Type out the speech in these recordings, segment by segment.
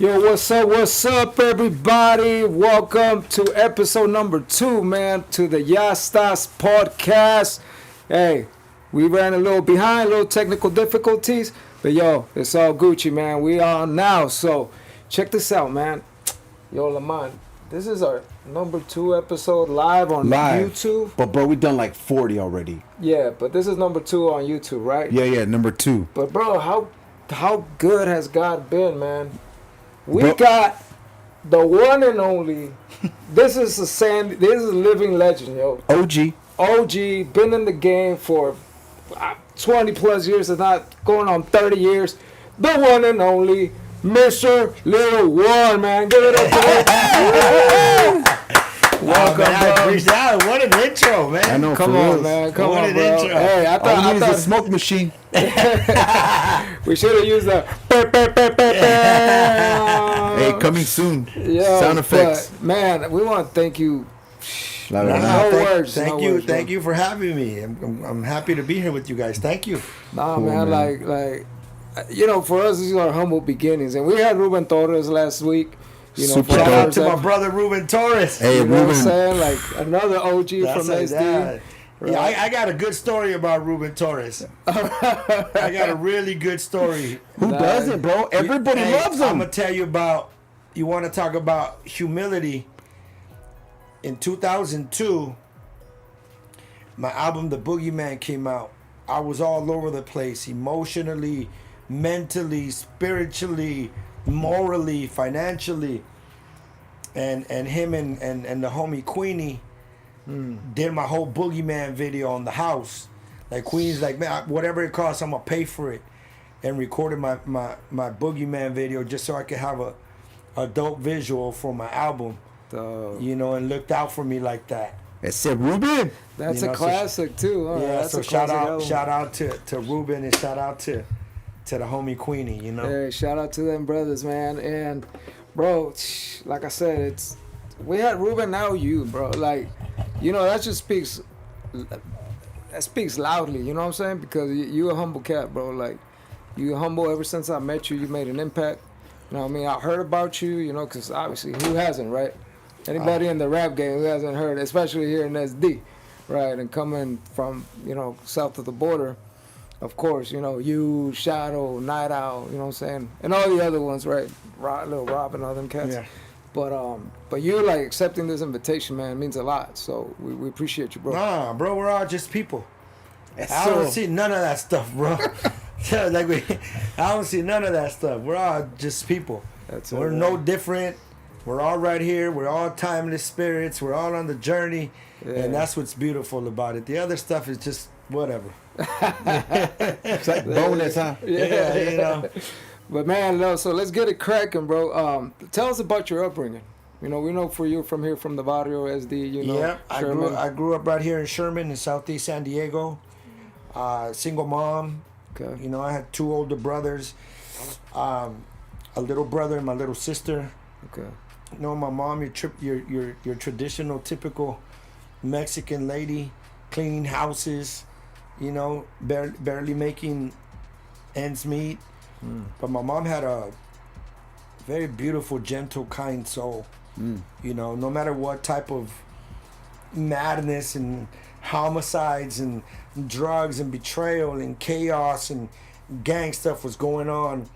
Yo, what's up, everybody? Welcome to episode number 2, man, to the Yastazpodcast. Hey, we ran a little behind, little technical difficulties, but yo, it's all Gucci, man. We on now, so check this out, man. Yo, Lamont, this is our number 2 episode live on YouTube. But bro, we done like 40 already. Yeah, but this is number 2 on YouTube, right? Yeah, number 2. But bro, how good has God been, man? We got the one and only. This is a living legend, yo. OG, been in the game for 20 plus years, if not going on 30 years. The one and only Mr Lil One, man. Give it up to him. Welcome, bro. What an intro, man. I know, Come on, man. Come on, bro. Intro. Hey, I thought a smoke machine. We should have used the. Hey, coming soon. Yo, sound effects. But, man, we want to thank you. Thank you for having me. I'm happy to be here with you guys. Thank you. Nah, cool, man, like you know, for us, these are humble beginnings, and we had Ruben Torres last week. You know, shout out to my brother Ruben Torres. Hey, you know Ruben. what I'm saying? Like another OG from SD. Right? Yeah, I got a good story about Ruben Torres. I got a really good story. Who doesn't, bro? Everybody loves him. I'm gonna tell you about. You want to talk about humility? In 2002, my album The Boogeyman came out. I was all over the place, emotionally, mentally, spiritually, morally, financially. And him and the homie Queenie did my whole Boogeyman video on the house. Like Queenie's like, man, whatever it costs, I'm gonna pay for it. And recorded my Boogeyman video just so I could have a dope visual for my album. You know, and looked out for me like that. That's it, Ruben. That's a classic too. Huh? Yeah, that's so shout out to Ruben and shout out to the homie Queenie, you know. Hey, shout out to them brothers, man. And bro, like I said, we had Ruben, now you, bro. Like, you know, that speaks loudly, you know what I'm saying? Because you a humble cat, bro. Like, you humble ever since I met you. You made an impact. You know what I mean? I heard about you, you know, because obviously, who hasn't, right? Anybody in the rap game who hasn't heard, especially here in SD, right? And coming from, you know, south of the border, of course, you know, you, Shadow, Night Owl, you know what I'm saying? And all the other ones, right? Lil Rob and all them cats. Yeah. But you, like, accepting this invitation, man, means a lot. So we appreciate you, bro. Nah, bro, we're all just people. I don't see none of that stuff, bro. I don't see none of that stuff. We're all just people. We're no different. We're all right here. We're all timeless spirits. We're all on the journey. Yeah. And that's what's beautiful about it. The other stuff is just whatever. It's like bonus, huh? Yeah, you know. But man, no, so let's get it cracking, bro. Tell us about your upbringing. You know, we know for you from here, from the barrio, SD, you know. Yeah, I grew up right here in Sherman in Southeast San Diego. Single mom. Okay. You know, I had 2 older brothers. A little brother and my little sister. Okay. You know, my mom, your traditional, typical Mexican lady, cleaning houses, you know, barely making ends meet. But my mom had a very beautiful, gentle, kind soul. You know, no matter what type of madness and homicides and drugs and betrayal and chaos and gang stuff was going on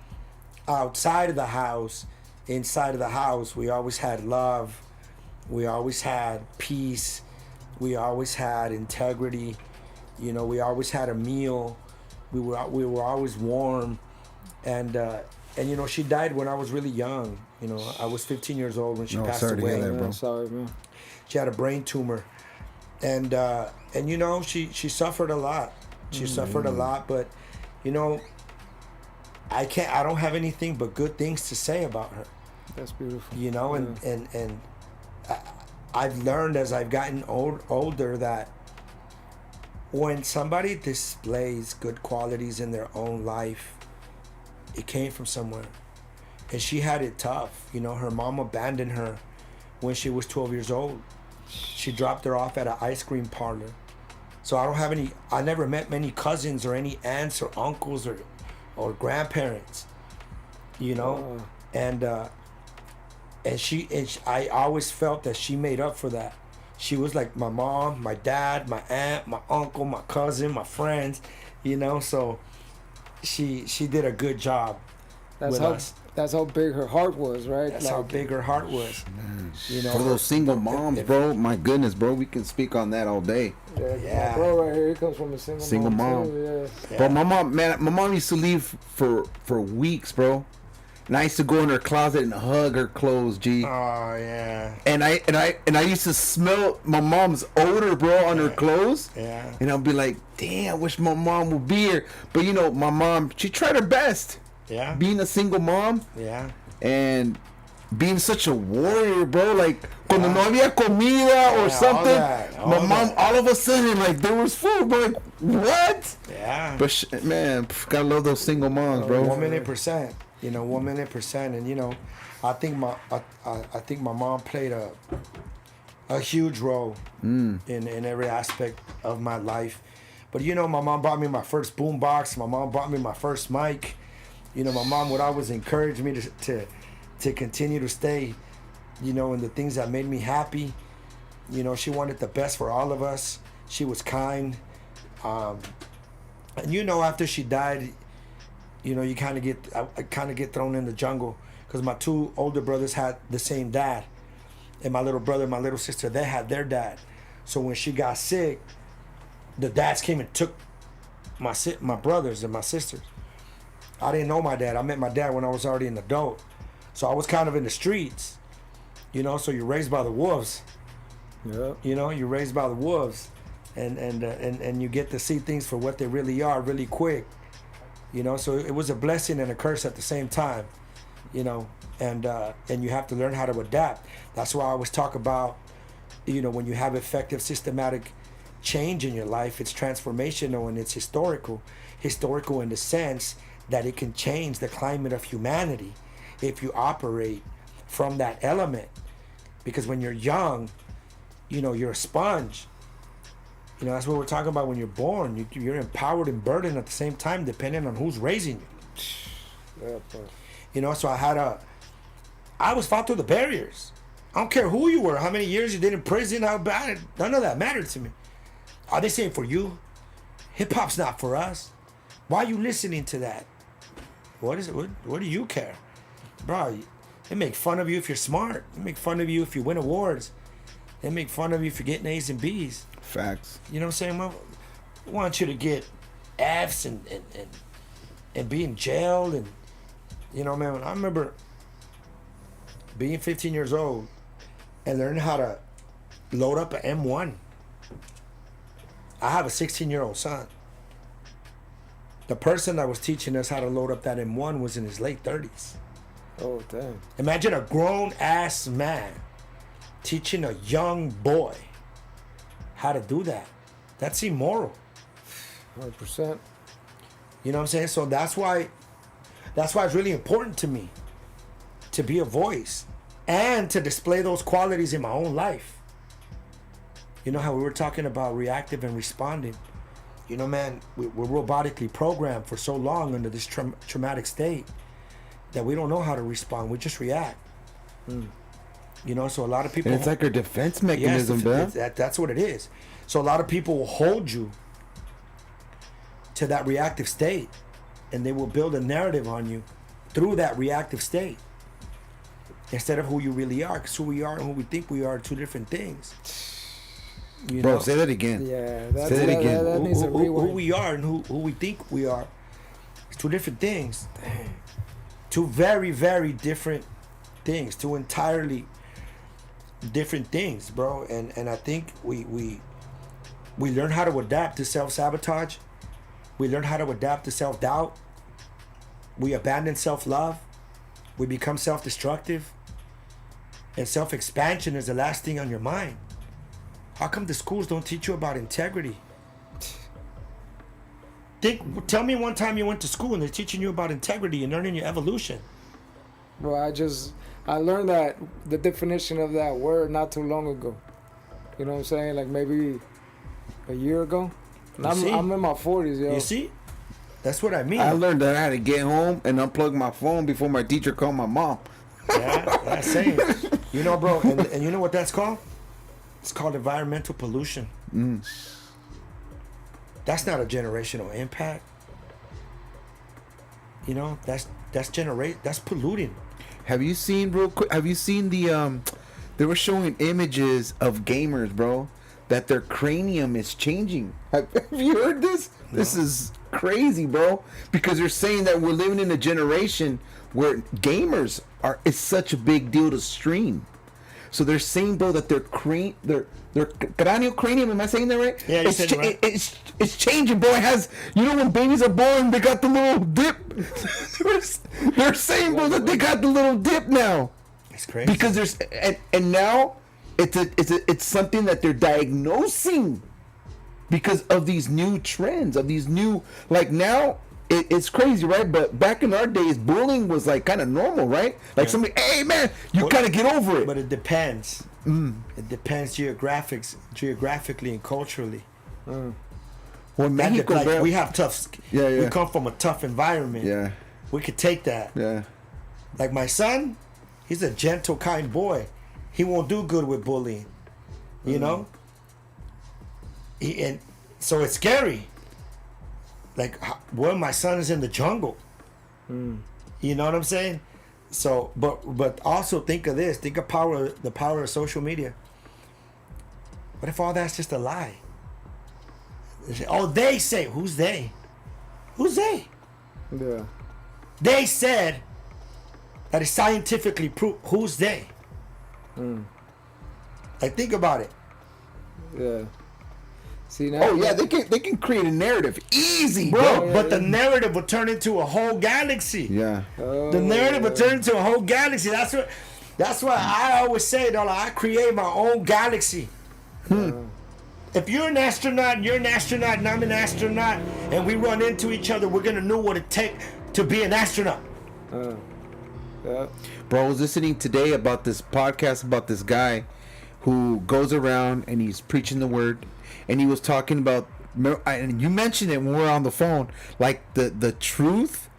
outside of the house, inside of the house, we always had love. We always had peace. We always had integrity. You know, we always had a meal. We were always warm. And you know, she died when I was really young. You know, I was 15 years old when she passed away. Sorry to hear that, bro. Sorry, man. She had a brain tumor. And you know, she suffered a lot. She suffered a lot, but you know, I don't have anything but good things to say about her. That's beautiful. You know, and I've learned as I've gotten older that when somebody displays good qualities in their own life, it came from somewhere. And she had it tough. You know, her mom abandoned her when she was 12 years old. She dropped her off at an ice cream parlor. So I never met many cousins or any aunts or uncles or grandparents, you know? I always felt that she made up for that. She was like my mom, my dad, my aunt, my uncle, my cousin, my friends, so she did a good job with us. That's how big her heart was, right? That's how big her heart was. For those single moms, bro, my goodness, bro, we can speak on that all day. Yeah. My bro right here, he comes from a single mom. Too, yeah. But my mom used to leave for weeks, bro. And I used to go in her closet and hug her clothes, G. Oh yeah. And I used to smell my mom's odor, bro, on her clothes. Yeah. And I'll be like, damn, I wish my mom would be here. But my mom, she tried her best. Yeah. Being a single mom. Yeah. And being such a warrior, bro. Like, cuando no había comida or something, my mom, all of a sudden, like, there was food, bro. Like, what? Yeah. But, man, gotta love those single moms, bro. 1,000,000%. 1,000,000%. And, I think my mom played a huge role in every aspect of my life. But, my mom bought me my first boom box. My mom bought me my first mic. My mom would always encourage me to continue to stay, in the things that made me happy. She wanted the best for all of us. She was kind. And after she died, you kind of get thrown in the jungle, because my two older brothers had the same dad, and my little brother and my little sister, they had their dad. So when she got sick, the dads came and took my brothers and my sisters. I didn't know my dad. I met my dad when I was already an adult. So I was kind of in the streets, so you're raised by the wolves. Yeah. You're raised by the wolves, and you get to see things for what they really are really quick. So it was a blessing and a curse at the same time, and you have to learn how to adapt. That's why I always talk about, when you have effective systematic change in your life, it's transformational and it's historical in the sense that it can change the climate of humanity if you operate from that element. Because when you're young, you're a sponge. That's what we're talking about. When you're born, you're empowered and burdened at the same time, depending on who's raising you. Yeah, so I was fought through the barriers. I don't care who you were, how many years you did in prison, how bad, none of that mattered to me. Are they saying for you? Hip hop's not for us. Why are you listening to that? What is it? What do you care? Bro, they make fun of you if you're smart. They make fun of you if you win awards. They make fun of you for getting A's and B's. Facts. You know what I'm saying? I want you to get F's and be in jail. And, man, I remember being 15 years old and learning how to load up an M1. I have a 16-year-old son. The person that was teaching us how to load up that M1 was in his late 30s. Oh, damn. Imagine a grown-ass man teaching a young boy how to do that. That's immoral. 100%. You know what I'm saying? So that's why it's really important to me to be a voice and to display those qualities in my own life. You know how we were talking about reactive and responding? Man, we're robotically programmed for so long under this traumatic state that we don't know how to respond. We just react. So a lot of people... And it's like our defense mechanism, bro. That's what it is. So a lot of people will hold you to that reactive state, and they will build a narrative on you through that reactive state instead of who you really are, because who we are and who we think we are two different things. Bro, say that again. Yeah, say that again. That needs a rewind. Who we are and who we think we are is two different things. Two very, very different things. Two entirely different things, bro. And I think we learn how to adapt to self-sabotage. We learn how to adapt to self-doubt. We abandon self-love. We become self-destructive. And self-expansion is the last thing on your mind. How come the schools don't teach you about integrity? Tell me one time you went to school and they're teaching you about integrity and learning your evolution. Bro, I learned that the definition of that word not too long ago. You know what I'm saying? Like maybe a year ago. And I'm in my 40s, yo. You see? That's what I mean. I learned that I had to get home and unplug my phone before my teacher called my mom. Yeah, that's saying. You know, bro, and you know what that's called? It's called environmental pollution. That's not a generational impact. You know, that's polluting. Have you seen real quick? Have you seen the They were showing images of gamers, bro, that their cranium is changing. Have you heard this? No. This is crazy, bro. Because they're saying that we're living in a generation where gamers it's such a big deal to stream. So they're saying, bro, that their cranium, am I saying that right? Yeah, you said it right. It's changing, bro. It has, you know, when babies are born, they got the little dip. They're saying, bro, that they got the little dip now. It's crazy. Because there's and now it's something that they're diagnosing because of these new trends, of these new, like, now it's crazy, right? But back in our days, bullying was like kind of normal, right? Like somebody, hey man, you kind of get over it. But it depends. It depends geographically and culturally. Well, Mexico, like, we have tough. Yeah. We come from a tough environment. Yeah. We could take that. Yeah. Like my son, he's a gentle, kind boy. He won't do good with bullying. You know? And so it's scary. Like, well, my son is in the jungle. You know what I'm saying? So, but also think of this. Think of the power of social media. What if all that's just a lie? Oh, they say. Who's they? Who's they? Yeah. They said that it's scientifically proved. Who's they? Like, think about it. Yeah. See now. Oh yeah, they can create a narrative easy, Bro, bro. but the narrative will turn into a whole galaxy. Yeah. The narrative will turn into a whole galaxy. That's why I always say, though, like, I create my own galaxy. If you're an astronaut, and you're an astronaut, and I'm an astronaut, and we run into each other, we're gonna know what it takes to be an astronaut. Yeah. Bro, I was listening today about this podcast about this guy who goes around and he's preaching the word, and he was talking about, and you mentioned it when we were on the phone, like the truth,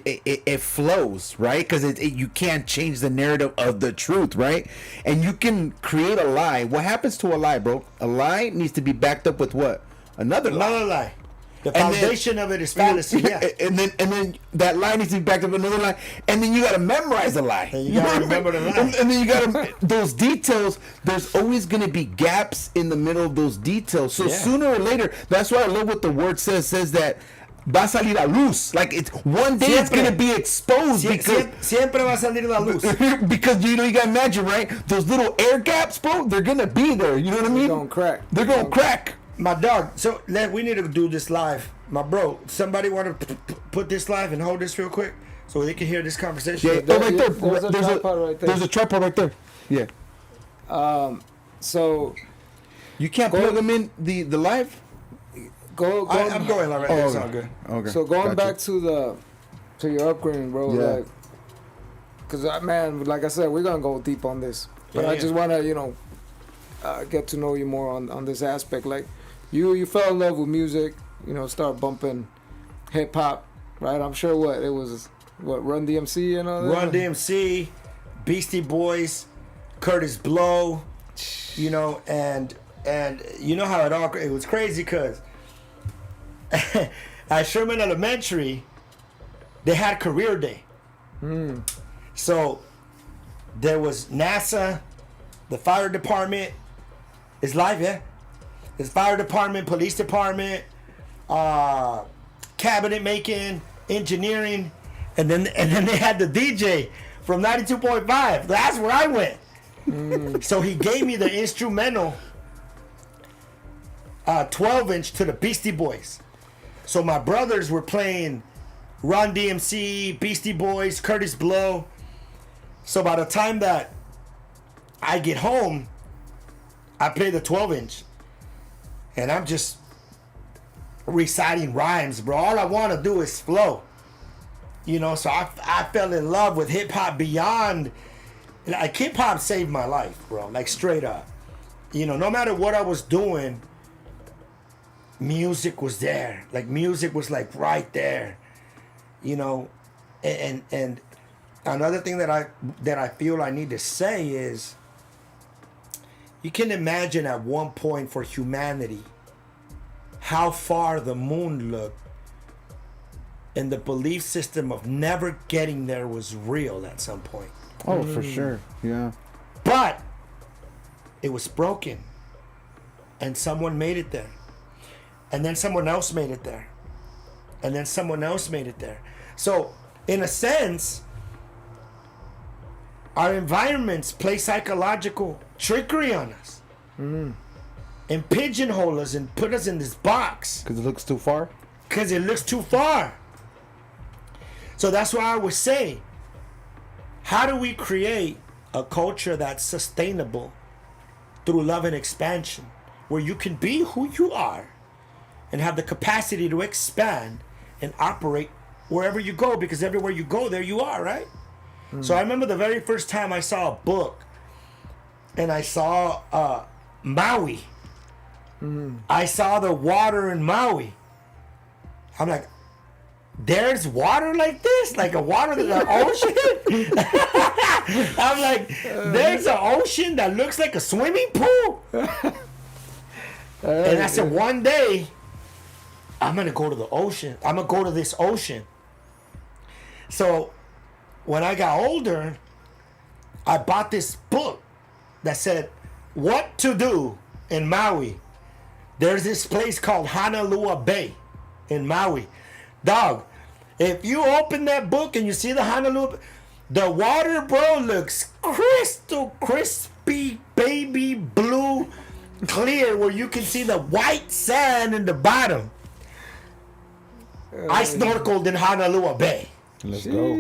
it flows, right? Because you can't change the narrative of the truth, right? And you can create a lie. What happens to a lie, bro? A lie needs to be backed up with what? Another lie. The foundation of it is fallacy. Yeah. And then that lie needs to be backed up with another lie, and then you got to memorize the lie. And you got to remember the lie. And then you got to those details. There's always going to be gaps in the middle of those details. So sooner or later, that's why I love what the word says that va a salir a luz. Like, it's one day it's going to be exposed. Siempre va a salir la luz. Because, you know, you got to imagine, right? Those little air gaps, bro, they're going to be there. You know what I mean? They're going to crack. My dog, so we need to do this live. My bro, somebody want to put this live and hold this real quick so they can hear this conversation? Yeah, right there. There's a tripod right there. Yeah. So you can't plug them in the live? I'm going live right now. It's all good. Okay. So going back to your upbringing, bro, like, because, man, like I said, we're going to go deep on this. But I just want to, you know, get to know you more on this aspect. Like, you fell in love with music, you know, start bumping hip hop, right? I'm sure it was Run DMC and all that? Run DMC, Beastie Boys, Curtis Blow, you know, and you know how it was crazy because at Sherman Elementary, they had career day. So there was NASA, the fire department is live, yeah? It's fire department, police department, cabinet making, engineering, and then they had the DJ from 92.5. That's where I went. So he gave me the instrumental 12-inch to the Beastie Boys. So my brothers were playing Run DMC, Beastie Boys, Curtis Blow. So by the time that I get home, I play the 12-inch. And I'm just reciting rhymes, bro. All I want to do is flow. You know, so I fell in love with hip-hop beyond. Like, hip-hop saved my life, bro. Like, straight up. You know, no matter what I was doing, music was there. Like music was like right there, you know. And another thing that I feel I need to say is, you can imagine at one point for humanity how far the moon looked, and the belief system of never getting there was real at some point. Oh, for sure. Yeah. But it was broken, and someone made it there, and then someone else made it there, and then someone else made it there. So in a sense, our environments play psychological trickery on us, and pigeonhole us and put us in this box Because it looks too far? because it looks too far. So that's why I would say, how do we create a culture that's sustainable through love and expansion, where you can be who you are and have the capacity to expand and operate wherever you go, because everywhere you go, there you are, right? So I remember the very first time I saw a book, and I saw Maui. I saw the water in Maui. I'm like, there's water like this? Like a water in the ocean? I'm like, there's an ocean that looks like a swimming pool? And I said, one day, I'm going to go to the ocean. I'm going to go to this ocean. So when I got older, I bought this book that said, what to do in Maui. There's this place called Honolulu Bay in Maui. Dog, if you open that book and you see the Honolulu, the water, bro, looks crystal crispy, baby blue, clear, where you can see the white sand in the bottom. I snorkeled in Honolulu Bay. Let's go.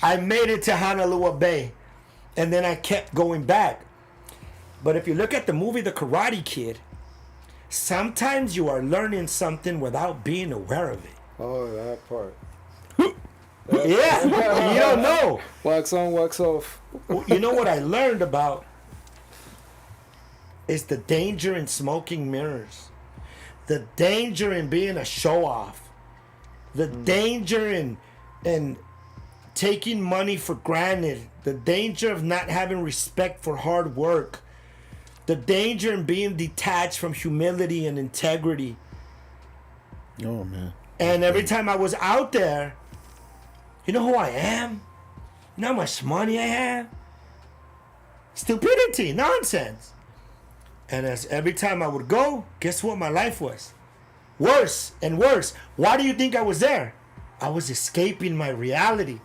I made it to Honolulu Bay, and then I kept going back. But if you look at the movie The Karate Kid, sometimes you are learning something without being aware of it. Oh, that part. Yeah, you don't know. Wax on, wax off. You know what I learned about is the danger in smoking mirrors, the danger in being a show off, the danger in taking money for granted, the danger of not having respect for hard work, the danger in being detached from humility and integrity. Oh, man. And every time I was out there, you know who I am? You know how much money I have? Stupidity, nonsense. And as every time I would go, guess what my life was? Worse and worse. Why do you think I was there? I was escaping my reality.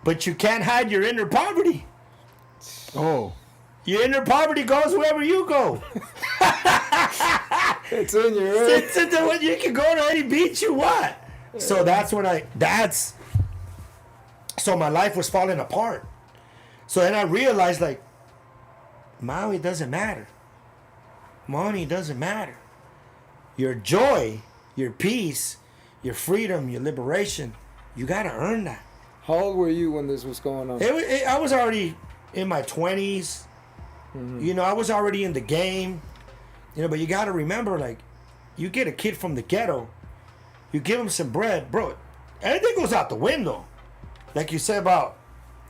But you can't hide your inner poverty. Oh. Your inner poverty goes wherever you go. It's in you, right? It's in the, you can go to any beach you want. So that's when so my life was falling apart. So then I realized, like, Maui doesn't matter. Money doesn't matter. Your joy, your peace, your freedom, your liberation, you gotta earn that. How old were you when this was going on? I was already in my 20s. You know, I was already in the game. You know, but you gotta remember, like, you get a kid from the ghetto, you give him some bread, bro, everything goes out the window. Like you said about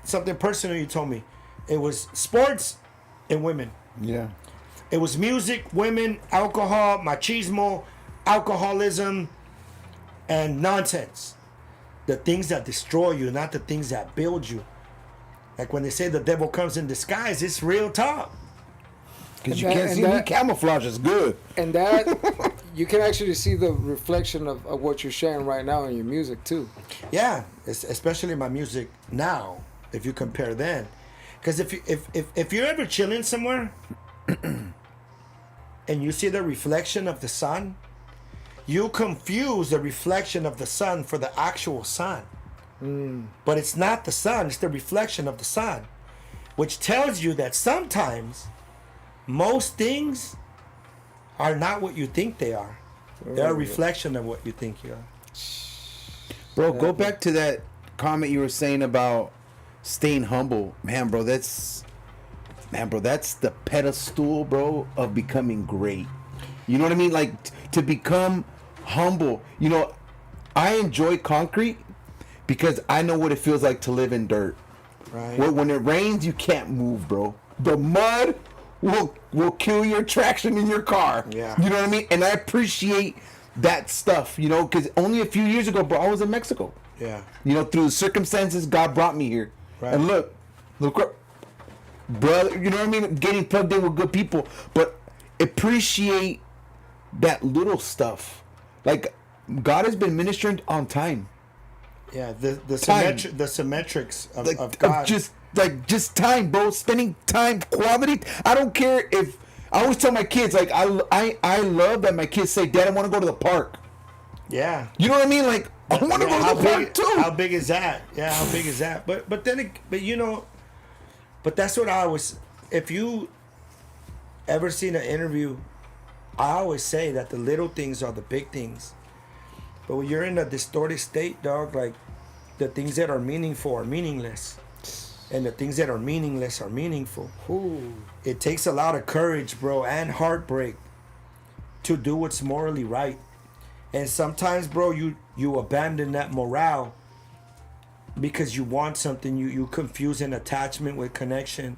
something personal you told me. It was sports and women. Yeah. It was music, women, alcohol, machismo, alcoholism, and nonsense. The things that destroy you, not the things that build you. Like when they say the devil comes in disguise, it's real talk. Because you can't see me. Camouflage is good. And that, you can actually see the reflection of what you're sharing right now in your music, too. Yeah, especially my music now, if you compare then. Because if you're ever chilling somewhere and you see the reflection of the sun, you confuse the reflection of the sun for the actual sun. But it's not the sun, it's the reflection of the sun, which tells you that sometimes most things are not what you think they are. They're a reflection of what you think you are. Bro, go back to that comment you were saying about staying humble. Man, bro, that's the pedestal, bro, of becoming great. You know what I mean? Like to become humble. You know, I enjoy concrete because I know what it feels like to live in dirt. Right. When it rains, you can't move, bro. The mud will kill your traction in your car. Yeah. You know what I mean? And I appreciate that stuff, you know, because only a few years ago, bro, I was in Mexico. Yeah. You know, through circumstances, God brought me here. Right. And look, brother, you know what I mean? Getting plugged in with good people, but appreciate that little stuff. Like, God has been ministering on time. Yeah, the Time. symmetrics of, Like, of God. just time, bro. Spending time, quality. I don't care if I always tell my kids, like, I love that my kids say, Dad, I want to go to the park. Yeah. You know what I mean? Like, I want to go to the park too. How big is that? Yeah, how big is that? But you know, but that's what I always. If you ever seen an interview, I always say that the little things are the big things. But when you're in a distorted state, dog, like the things that are meaningful are meaningless, and the things that are meaningless are meaningful. Ooh. It takes a lot of courage, bro, and heartbreak to do what's morally right. And sometimes, bro, you abandon that morale because you want something. You confuse an attachment with connection.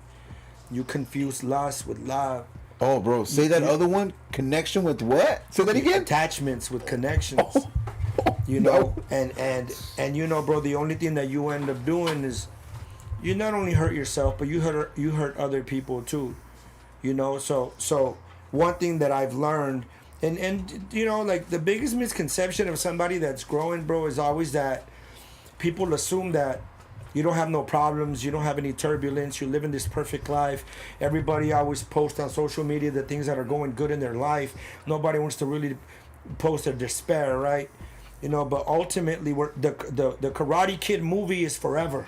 You confuse lust with love. Oh, bro, say that other one. Connection with what? Say that again. Attachments with connections. You know, and you know, bro, the only thing that you end up doing is you not only hurt yourself, but you hurt other people too. You know, so one thing that I've learned, and you know, like the biggest misconception of somebody that's growing, bro, is always that people assume that you don't have no problems, you don't have any turbulence, you live in this perfect life. Everybody always posts on social media the things that are going good in their life. Nobody wants to really post their despair, right? You know, but ultimately, the Karate Kid movie is forever.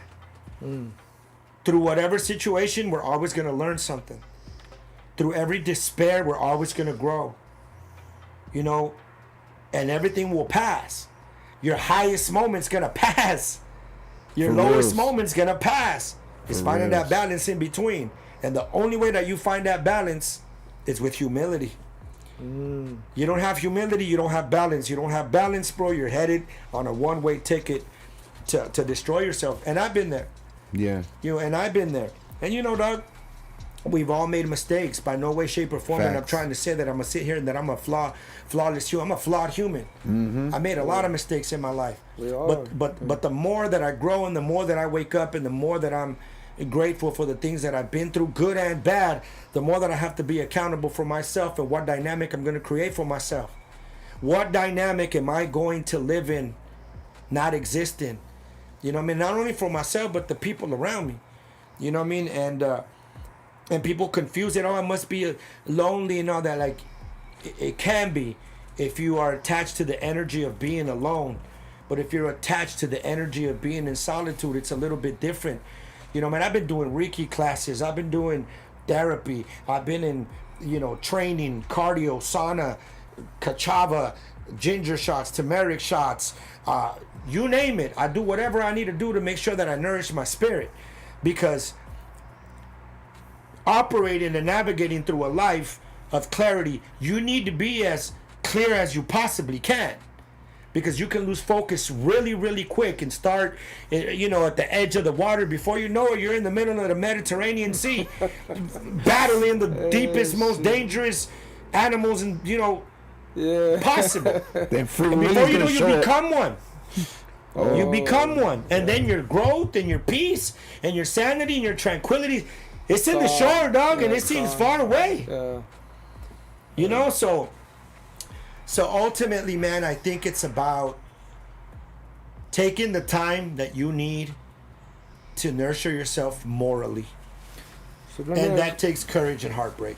Through whatever situation, we're always going to learn something. Through every despair, we're always going to grow. You know, and everything will pass. Your highest moment's going to pass. Your lowest moment's going to pass. It's finding that balance in between. And the only way that you find that balance is with humility. You don't have humility, you don't have balance. You don't have balance, bro, you're headed on a one-way ticket to destroy yourself. And I've been there. Yeah. You know, and I've been there. And you know, dog, we've all made mistakes by no way, shape, or form. Facts. And I'm trying to say that I'm going to sit here and that I'm a flawless human. I'm a flawed human. I made a lot of mistakes in my life. We are. But the more that I grow and the more that I wake up and the more that I'm grateful for the things that I've been through, good and bad, the more that I have to be accountable for myself and what dynamic I'm going to create for myself. What dynamic am I going to live in, not exist in? You know what I mean? Not only for myself, but the people around me. You know what I mean? And people confuse it. Oh, I must be lonely and all that. Like, it can be if you are attached to the energy of being alone. But if you're attached to the energy of being in solitude, it's a little bit different. You know, man, I've been doing Reiki classes. I've been doing therapy. I've been in, you know, training, cardio, sauna, kachava, ginger shots, turmeric shots. You name it. I do whatever I need to do to make sure that I nourish my spirit. Because operating and navigating through a life of clarity, you need to be as clear as you possibly can. Because you can lose focus really, really quick and start, you know, at the edge of the water. Before you know it, you're in the middle of the Mediterranean Sea, battling the deepest, most dangerous animals, and you know, possible. And before you know, you become one. You become one, and then your growth and your peace and your sanity and your tranquility, it's in the shore, dog, and it seems far away. You know, So ultimately, man, I think it's about taking the time that you need to nurture yourself morally. And that takes courage and heartbreak.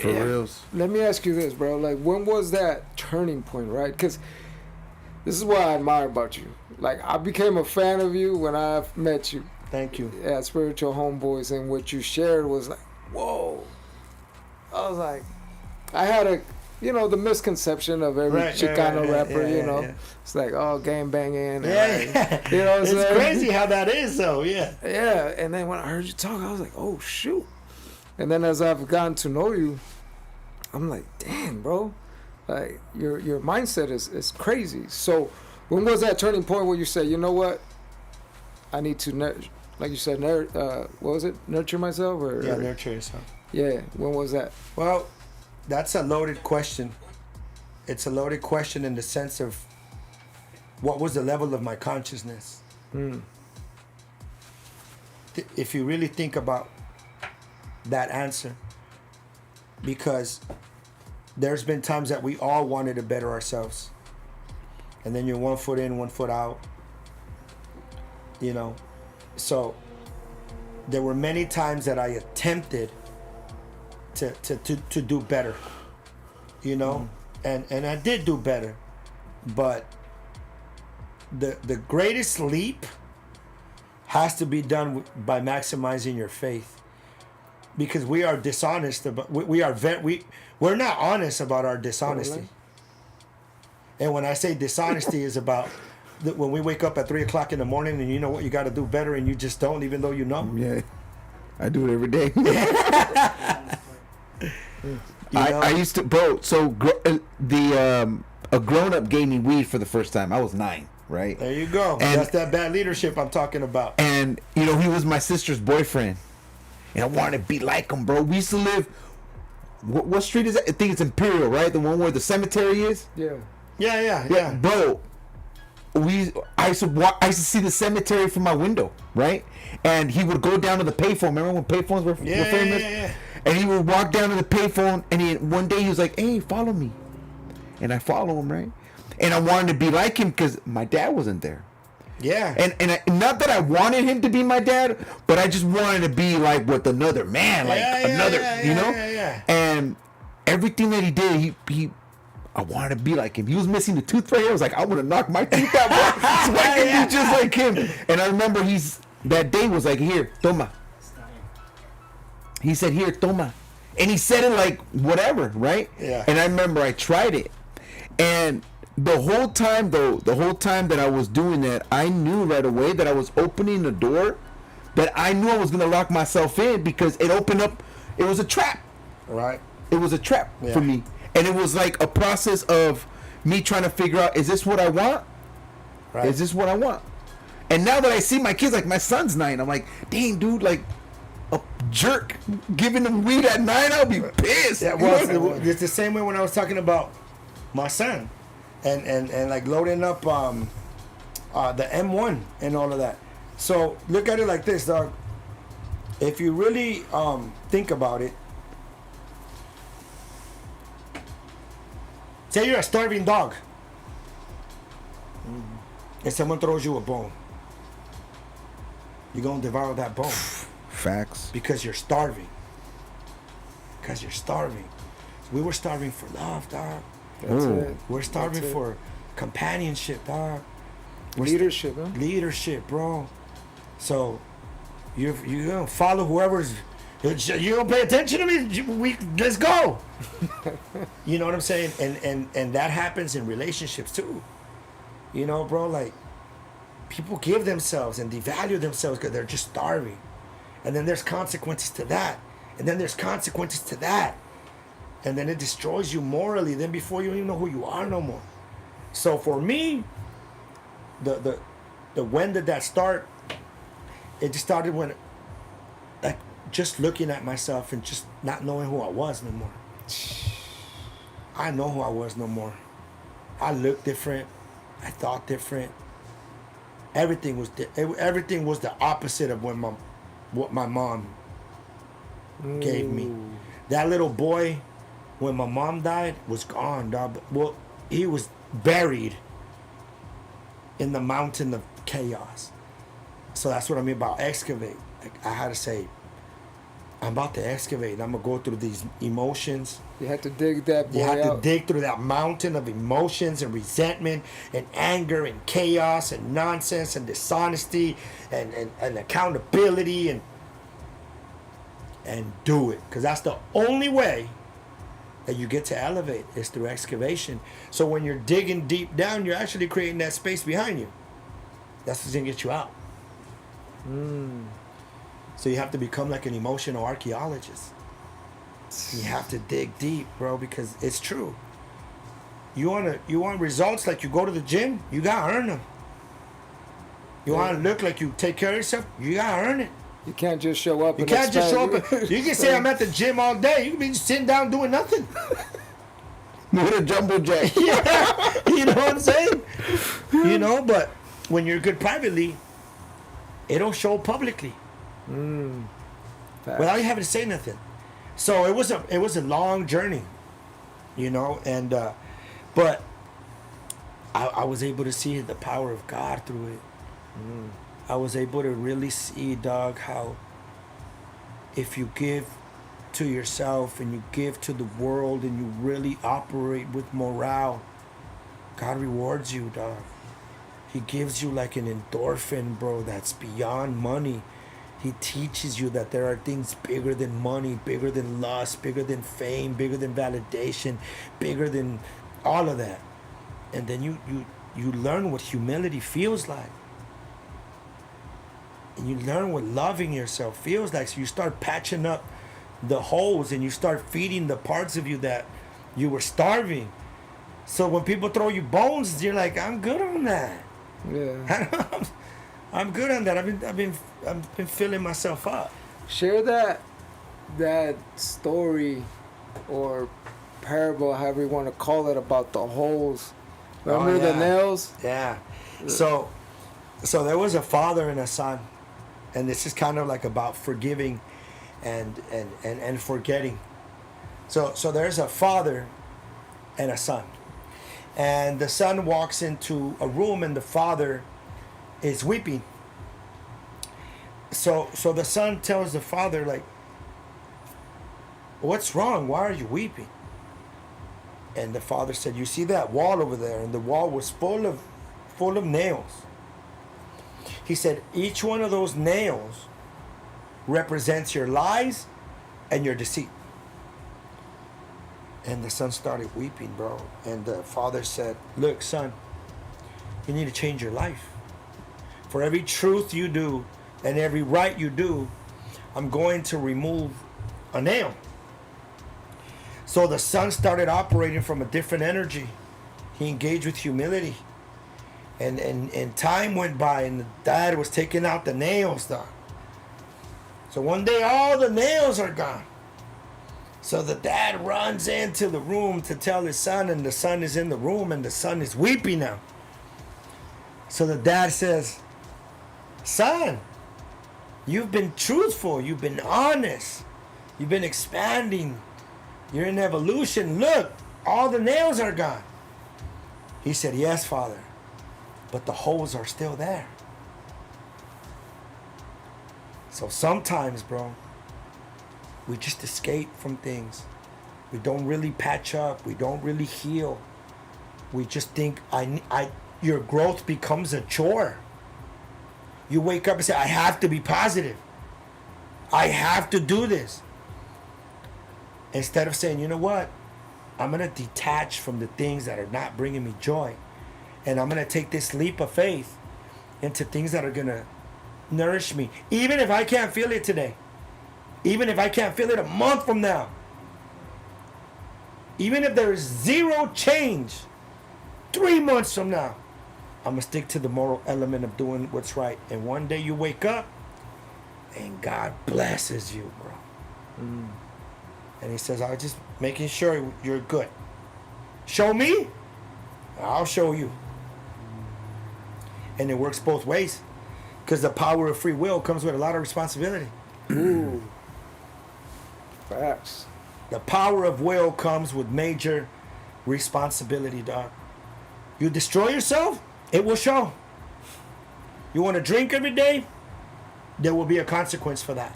For reals. Let me ask you this, bro. Like, when was that turning point, right? Because this is what I admire about you. Like, I became a fan of you when I met you. Thank you. Yeah, Spiritual Homeboys, and what you shared was like, whoa. I was like, I had a, you know, the misconception of every Chicano rapper, you know. It's like, oh, gang banging. Yeah. You know what I'm saying? It's crazy how that is, though, yeah. Yeah, and then when I heard you talk, I was like, oh, shoot. And then as I've gotten to know you, I'm like, damn, bro. Like your mindset is crazy. So when was that turning point where you say, you know what, I need to like you said, what was it, nurture myself or Nurture yourself. Yeah, when was that? Well, that's a loaded question. It's a loaded question in the sense of what was the level of my consciousness. If you really think about that answer, because there's been times that we all wanted to better ourselves, and then you're 1 foot in, 1 foot out, you know. So there were many times that I attempted to do better, you know, and I did do better, but the greatest leap has to be done by maximizing your faith, because we are dishonest about we're not honest about our dishonesty. And when I say dishonesty is about when we wake up at 3 o'clock in the morning and you know what you got to do better and you just don't, even though you know. Yeah, I do it every day. I used to, bro. So a grown up gave me weed for the first time. I was 9, right? There you go. And that's that bad leadership I'm talking about. And you know, he was my sister's boyfriend, and I wanted to be like him, bro. We used to live. What street is that? I think it's Imperial, right? The one where the cemetery is. Yeah. Bro, I used to see the cemetery from my window, right? And he would go down to the payphone. Remember when payphones were famous? Yeah. And he would walk down to the payphone, and one day he was like, "Hey, follow me," and I follow him, right? And I wanted to be like him because my dad wasn't there. Yeah. And not that I wanted him to be my dad, but I just wanted to be like with another man, like you know. Yeah. And everything that he did, I wanted to be like him. He was missing the tooth right here. I was like, I would have knocked my teeth out, bro, so I can be just like him. And I remember that day was like, here, toma. He said, here, toma. And he said it like whatever, right? Yeah. And I remember I tried it. And the whole time that I was doing that, I knew right away that I was opening a door that I knew I was going to lock myself in, because it opened up. It was a trap. Right. It was a trap for me. And it was like a process of me trying to figure out, is this what I want? Right. Is this what I want? And now that I see my kids, like my son's 9, I'm like, dang, dude, like a jerk giving them weed at 9, I'll be pissed. Yeah, well, it's the same way when I was talking about my son and like loading up the M1 and all of that. So look at it like this, dog. If you really think about it, say you're a starving dog and someone throws you a bone, you're gonna devour that bone. Facts. Because you're starving. We were starving for love, dog. That's it. We're starving for companionship, dog. Leadership, huh? Leadership, bro. So you're gonna follow whoever's. You don't pay attention to me. Let's go. You know what I'm saying? And that happens in relationships too. You know, bro. Like people give themselves and devalue themselves because they're just starving, and then there's consequences to that, and then there's consequences to that, and then it destroys you morally. Then before you even know who you are no more. So for me, the when did that start? It just started when, like, just looking at myself and just not knowing who I was no more. I know who I was no more. I looked different. I thought different. Everything was the opposite of what my mom gave me. That little boy, when my mom died, was gone, dog. Well, he was buried in the mountain of chaos. So that's what I mean about excavate. Like, I had to say, I'm about to excavate. I'm gonna go through these emotions. You had to dig that boy You have out. to dig through that mountain of emotions and resentment and anger and chaos and nonsense and dishonesty and accountability and do it. Because that's the only way that you get to elevate, is through excavation. So when you're digging deep down, you're actually creating that space behind you. That's what's gonna get you out. So you have to become like an emotional archaeologist. You have to dig deep, bro, because it's true. You want results like you go to the gym? You gotta earn them. You want to look like you take care of yourself? You gotta earn it. You can't just show up. You can't just show up. You can say I'm at the gym all day. You can be just sitting down doing nothing. With a jumbo jack. Yeah, you know what I'm saying? You know, but when you're good privately, it'll show publicly. Without you having to say nothing. So it was a long journey, you know, and but I was able to see the power of God through it. I was able to really see, dog, how if you give to yourself and you give to the world and you really operate with morale, God rewards you, dog. He gives you like an endorphin, bro, that's beyond money. He teaches you that there are things bigger than money, bigger than lust, bigger than fame, bigger than validation, bigger than all of that. And then you learn what humility feels like. And you learn what loving yourself feels like. So you start patching up the holes and you start feeding the parts of you that you were starving. So when people throw you bones, you're like, I'm good on that. Yeah. I'm good on that. I've been filling myself up. Share that story or parable, however you want to call it, about the holes. Remember the nails? Yeah. So there was a father and a son, and this is kind of like about forgiving and forgetting. So there's a father and a son, and the son walks into a room and the father is weeping. So the son tells the father, like, what's wrong? Why are you weeping? And the father said, you see that wall over there? And the wall was full of nails. He said, each one of those nails represents your lies and your deceit. And the son started weeping, bro. And the father said, look, son, you need to change your life. For every truth you do and every right you do, I'm going to remove a nail. So the son started operating from a different energy. He engaged with humility. And time went by and the dad was taking out the nails, dog. So one day all the nails are gone. So the dad runs into the room to tell his son, and the son is in the room and the son is weeping now. So the dad says, son, you've been truthful, you've been honest, you've been expanding, you're in evolution. Look, all the nails are gone. He said, yes, father, but the holes are still there. So sometimes, bro, we just escape from things. We don't really patch up. We don't really heal. We just think your growth becomes a chore. You wake up and say, I have to be positive. I have to do this. Instead of saying, you know what? I'm going to detach from the things that are not bringing me joy. And I'm going to take this leap of faith into things that are going to nourish me. Even if I can't feel it today. Even if I can't feel it a month from now. Even if there is zero change 3 months from now. I'm going to stick to the moral element of doing what's right. And one day you wake up and God blesses you, bro. And he says, I'm just making sure you're good. Show me, I'll show you. And it works both ways. Because the power of free will comes with a lot of responsibility. Ooh. Facts. The power of will comes with major responsibility, dog. You destroy yourself, it will show. You want to drink every day, there will be a consequence for that.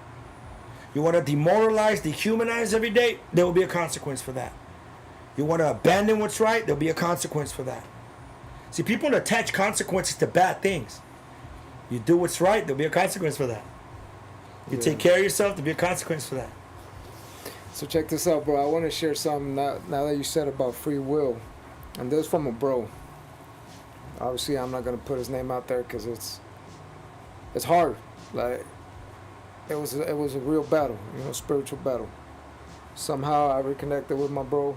You want to demoralize, dehumanize every day, there will be a consequence for that. You want to abandon what's right, there'll be a consequence for that. See, people attach consequences to bad things. You do what's right, there'll be a consequence for that. You take care of yourself, there'll be a consequence for that. So check this out, bro. I want to share something now that you said about free will. And this from a bro. Obviously, I'm not going to put his name out there because it's hard. Like, it was a real battle, spiritual battle. Somehow I reconnected with my bro.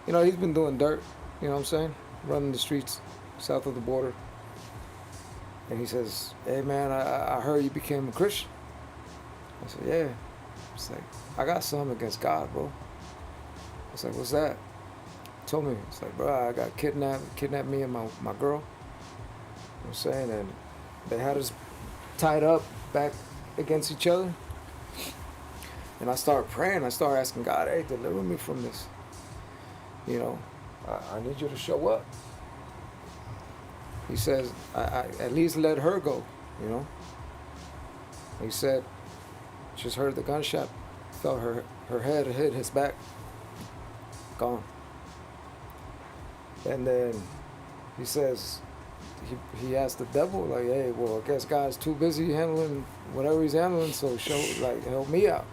He's been doing dirt. you know what I'm saying, running the streets south of the border. And he says, hey man, I heard you became a Christian. I said, yeah. It's like, I got something against God, bro. I was like, what's that? He told me, it's like, bro, I got kidnapped me and my girl. You know what I'm saying? And they had us tied up back against each other. And I started praying. I started asking God, hey, deliver me from this. You know, I need you to show up. He says, I at least let her go, you know. He said, just heard the gunshot, felt her head hit his back, gone. And then he says, he asked the devil, like, hey, well, I guess God's too busy handling whatever he's handling, so help me out.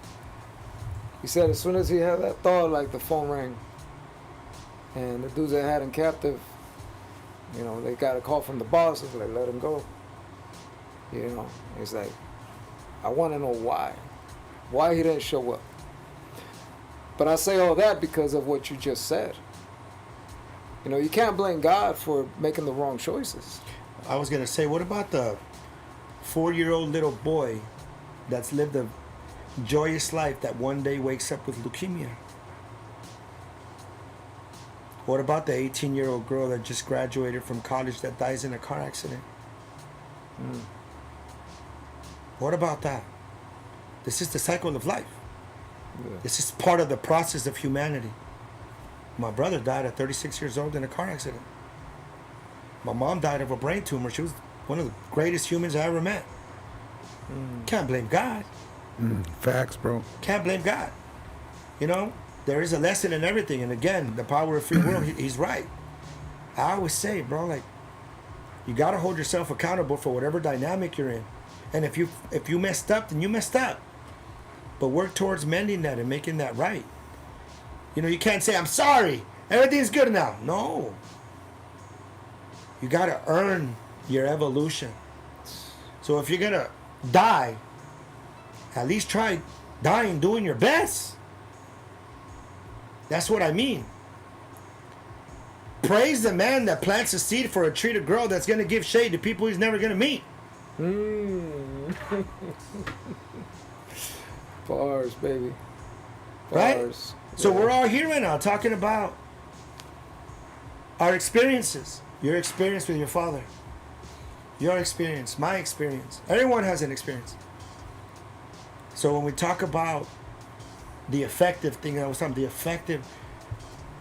He said as soon as he had that thought, like the phone rang. And the dudes that had him captive, you know, they got a call from the boss. It's like, let him go. You know, it's like, I want to know why he didn't show up. But I say all that because of what you just said. You know, you can't blame God for making the wrong choices. I was gonna say, what about the 4-year-old little boy that's lived a joyous life that one day wakes up with leukemia? What about the 18-year-old girl that just graduated from college that dies in a car accident? What about that? This is the cycle of life. Yeah. This is part of the process of humanity. My brother died at 36 years old in a car accident. My mom died of a brain tumor. She was one of the greatest humans I ever met. Can't blame God. Facts, bro. Can't blame God. You know, there is a lesson in everything. And again, the power of free will, he's right. I always say, bro, like, you got to hold yourself accountable for whatever dynamic you're in. And if you messed up, then you messed up. But work towards mending that and making that right. You know, you can't say, I'm sorry, everything's good now. No. You got to earn your evolution. So if you're going to die, at least try dying doing your best. That's what I mean. Praise the man that plants a seed for a tree to grow that's going to give shade to people he's never going to meet. Bars, baby. Right? Bars. So Yeah. we're all here right now talking about our experiences. Your experience with your father. Your experience, my experience. Everyone has an experience. So when we talk about the effective thing I was talking, the effective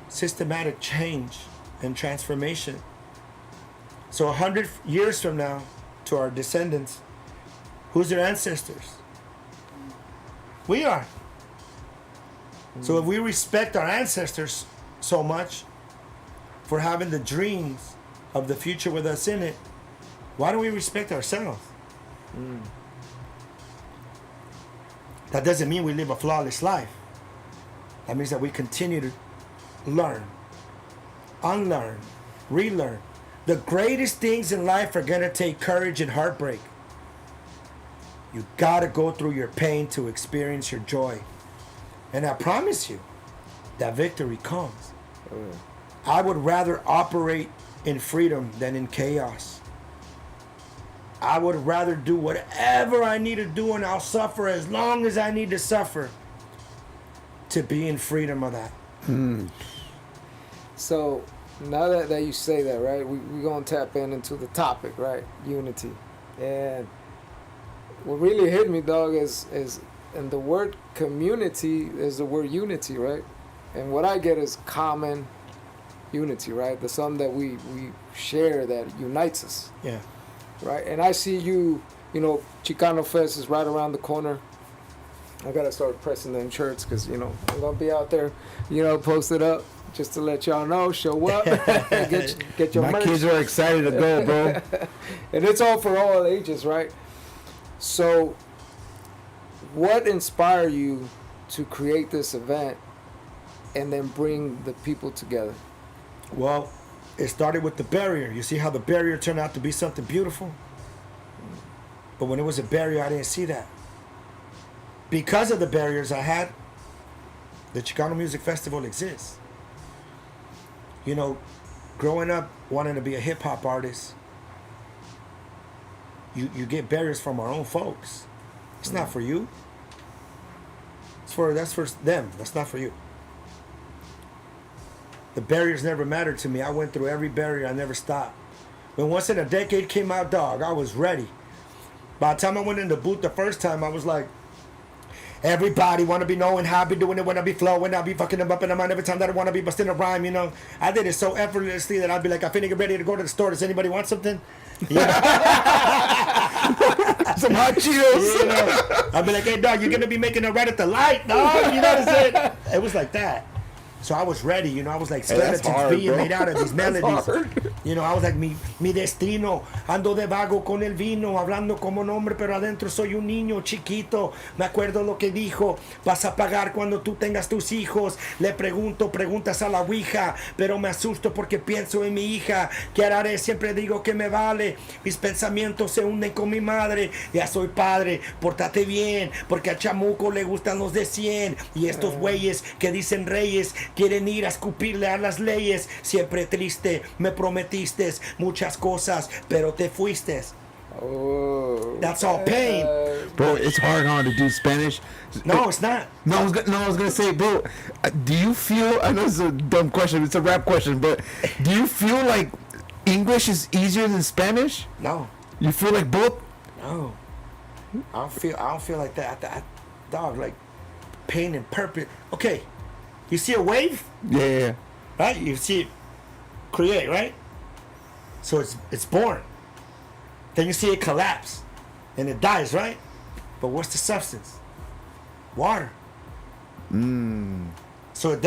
systematic change and transformation. So 100 years from now, to our descendants, who's their ancestors? We are. So if we respect our ancestors so much for having the dreams of the future with us in it, why don't we respect ourselves? That doesn't mean we live a flawless life. That means that we continue to learn, unlearn, relearn. The greatest things in life are going to take courage and heartbreak. You got to go through your pain to experience your joy. And I promise you, that victory comes. I would rather operate in freedom than in chaos. I would rather do whatever I need to do, and I'll suffer as long as I need to suffer to be in freedom of that. So now that you say that, right, we're going to tap into the topic, right? Unity. And what really hit me, dog, is and the word community is the word unity, right? And what I get is common unity, right? The something that we share that unites us. Yeah. Right? And I see you know, Chicano Fest is right around the corner. I got to start pressing them shirts because, you know, I'm going to be out there, you know, posted up just to let y'all know, show up, get your My merch. kids are excited to go, bro. And it's all for all ages, right? So what inspired you to create this event and then bring the people together? Well, it started with the barrier. You see how the barrier turned out to be something beautiful? But when it was a barrier, I didn't see that. Because of the barriers I had, the Chicano Music Festival exists. You know, growing up wanting to be a hip hop artist, you get barriers from our own folks. It's not for you. That's for them. That's not for you. The barriers never mattered to me. I went through every barrier. I never stopped. When Once in a Decade came out, dog, I was ready. By the time I went in the booth the first time, I was like, everybody want to be knowing how I be doing it, when I be flowing, I be fucking them up in the mind every time that I want to be busting a rhyme, you know. I did it so effortlessly that I'd be like, I finna get ready to go to the store. Does anybody want something? Yeah. Some hot Cheetos. You know, I'd be like, hey, dog, you're going to be making it right at the light, dog. You know what I'm saying? It was like that. So I was ready, you know. I was like skeletons being made out of these melodies. You know, I was like, mi destino, ando de vago con el vino, hablando como un hombre, pero adentro soy un niño chiquito. Me acuerdo lo que dijo, vas a pagar cuando tú tengas tus hijos. Le pregunto, preguntas a la ouija, pero me asusto porque pienso en mi hija. ¿Qué haré? Siempre digo que me vale. Mis pensamientos se hunden con mi madre. Ya soy padre, pórtate bien, porque a chamuco le gustan los de 100. Y estos güeyes que dicen reyes quieren ir a escupirle a las leyes. Siempre triste, me prometiste muchas cosas, pero te fuiste. Oh, That's all pain. Bro, it's hard to do Spanish. No, it's not. No, I was gonna say, bro, do you feel? I know it's a dumb question. It's a rap question, but do you feel like English is easier than Spanish? No. You feel like both? No. I don't feel like that. Dog, like pain and purpose. Okay. You see a wave? Yeah. Right? You see it create, right? So it's born. Then you see it collapse. And it dies, right? But what's the substance? Water. So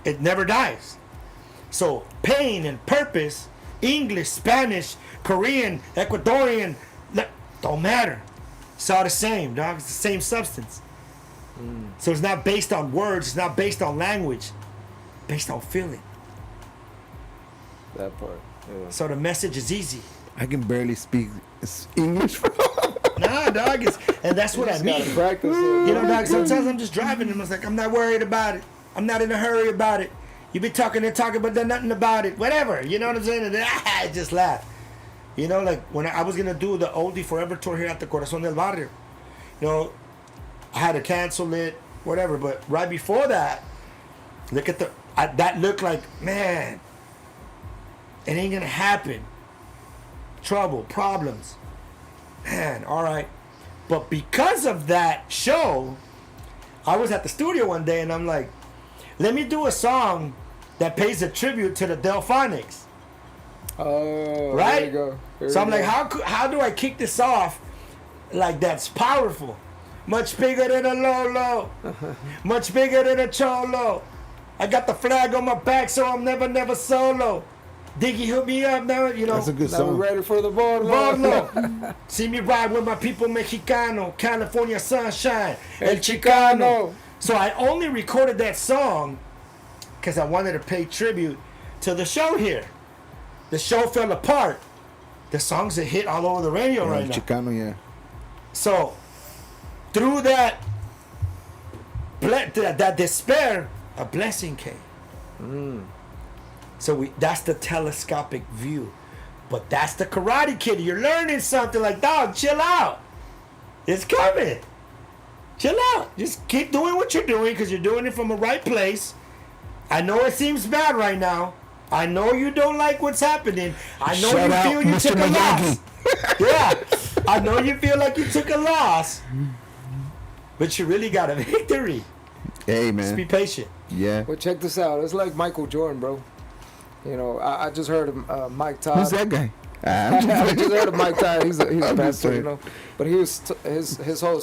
it never dies. So pain and purpose, English, Spanish, Korean, Ecuadorian, don't matter. It's all the same, dog. It's the same substance. So it's not based on words. It's not based on language. Based on feeling. that part. Yeah. So the message is easy. I can barely speak English. Nah, dog. And that's what I Just mean. gotta practice it. You know, dog, sometimes I'm just driving and I was like, I'm not worried about it. I'm not in a hurry about it. You be talking and talking, but then nothing about it. Whatever. You know what I'm saying? And then I just laugh. You know, like when I was going to do the Oldie Forever tour here at the Corazón del Barrio, you know, I had to cancel it, whatever. But right before that, look at that looked like, man, it ain't going to happen. Trouble, problems. Man, all right. But because of that show, I was at the studio one day and I'm like, let me do a song that pays a tribute to the Delphonics. Oh, Right? There you go. There So you I'm like, go. how do I kick this off like that's powerful? Much bigger than a Lolo. Much bigger than a Cholo. I got the flag on my back, so I'm never solo. Diggy, hook me up now, you know. That's a good Now we're song. ready for the ball. Barlo. See me ride with my people Mexicano. California sunshine. El Chicano. So I only recorded that song because I wanted to pay tribute to the show here. The show fell apart. The song's a hit all over the radio right now. Chicano, yeah. So through that despair, a blessing came. So that's the telescopic view. But that's the Karate Kid. You're learning something like, dog, chill out. It's coming. Chill out. Just keep doing what you're doing because you're doing it from the right place. I know it seems bad right now. I know you don't like what's happening. I know Shout you out, feel you Mr. took a Miyagi. loss. Yeah. I know you feel like you took a loss. But you really got a victory. Hey, Just be man. patient. Yeah. Well, check this out. It's like Michael Jordan, bro. You know, I just heard of Mike Todd. Who's that guy? I just heard of Mike Todd. He's a I'm just pastor, you saying. know. But he was his whole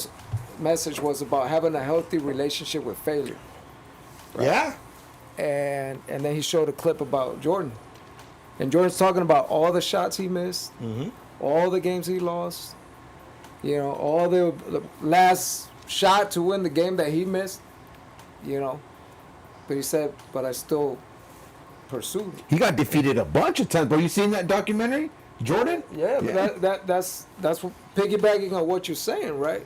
message was about having a healthy relationship with failure. Yeah. And then he showed a clip about Jordan. And Jordan's talking about all the shots he missed, all the games he lost, you know, all the last shot to win the game that he missed, you know. But he said, but I still pursued it. He got defeated a bunch of times. But you seen that documentary? Jordan? Yeah, but that's what, piggybacking on what you're saying, right?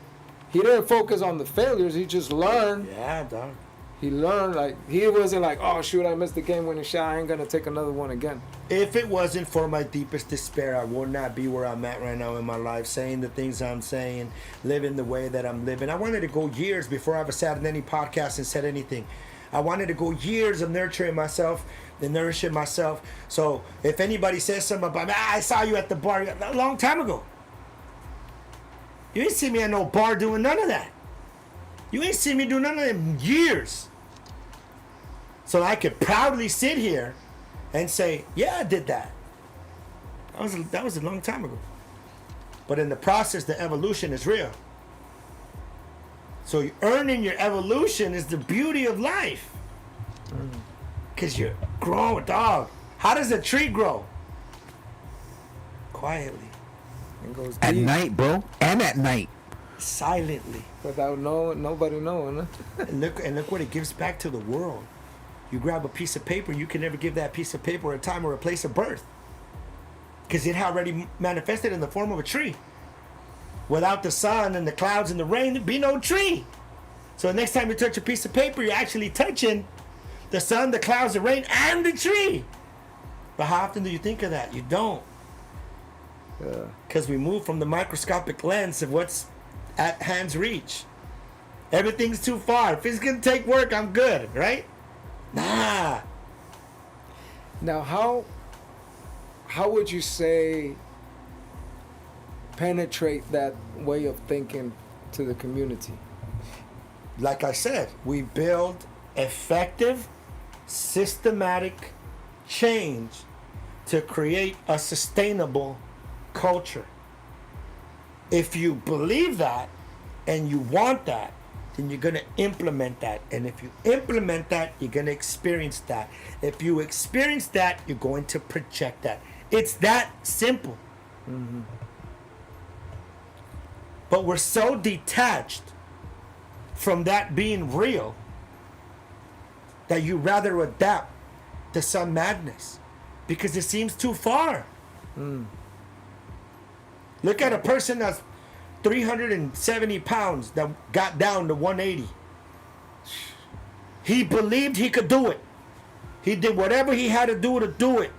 He didn't focus on the failures. He just learned. Yeah, dog. he learned, like, he wasn't like, oh, shoot, I missed the game-winning shot. I ain't going to take another one again. If it wasn't for my deepest despair, I would not be where I'm at right now in my life, saying the things I'm saying, living the way that I'm living. I wanted to go years before I ever sat in any podcast and said anything. I wanted to go years of nurturing myself and nourishing myself. So if anybody says something about me, I saw you at the bar a long time ago. You ain't see me at no bar doing none of that. You ain't see me do none of them in years. So I could proudly sit here and say, yeah, I did that. That was a long time ago. But in the process, the evolution is real. So earning your evolution is the beauty of life. Because you're growing, dog. How does a tree grow? Quietly. It goes At deep, night, bro. And at night. Silently. without nobody knowing. Huh? And look what it gives back to the world. You grab a piece of paper, you can never give that piece of paper a time or a place of birth. Because it already manifested in the form of a tree. Without the sun and the clouds and the rain, there'd be no tree. So the next time you touch a piece of paper, you're actually touching the sun, the clouds, the rain, and the tree. But how often do you think of that? You don't. Because we move from the microscopic lens of what's at hand's reach. Everything's too far. If it's going to take work, I'm good, right? Nah. Now, how would you say penetrate that way of thinking to the community? Like I said, we build effective, systematic change to create a sustainable culture. If you believe that and you want that, then you're going to implement that. And if you implement that, you're going to experience that. If you experience that, you're going to project that. It's that simple. Mm-hmm. But we're so detached from that being real that you rather adapt to some madness because it seems too far. Look at a person that's 370 pounds that got down to 180. He believed he could do it. He did whatever he had to do it.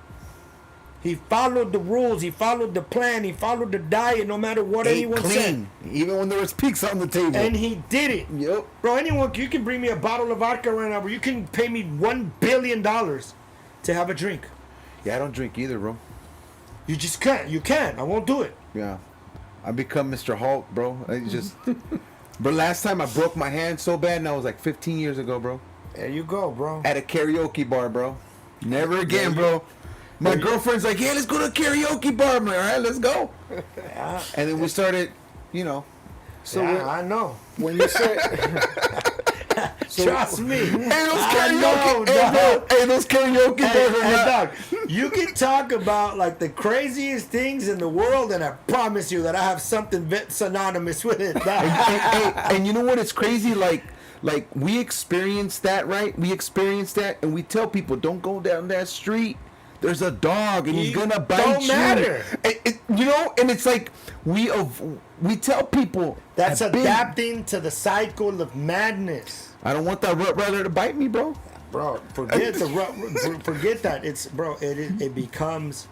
He followed the rules. He followed the plan. He followed the diet no matter what anyone said. Even when there was pizza on the table. And he did it. Yep. Bro, you can bring me a bottle of vodka right now, bro. You can pay me $1 billion to have a drink. Yeah, I don't drink either, bro. You just can't. You can't. I won't do it. Yeah. I become Mr. Hulk, bro. I just... But last time I broke my hand so bad, and that was like 15 years ago, bro. There you go, bro. At a karaoke bar, bro. Never again, bro. My girlfriend's like, yeah, let's go to a karaoke bar. I'm like, all right, let's go. Yeah. And then we started, you know. So yeah, I know. when you say... Trust me. Hey, those karaoke, hey, those karaoke bars are not... dog, you can talk about like the craziest things in the world, and I promise you that I have something synonymous with it. and you know what? It's crazy. Like we experienced that, right? We experienced that, and we tell people, don't go down that street. There's a dog, and he's gonna bite don't you. matter. You know, and it's like we tell people that's adapting to the cycle of madness. I don't want that Rottweiler to bite me, bro. Bro, forget that. It's it becomes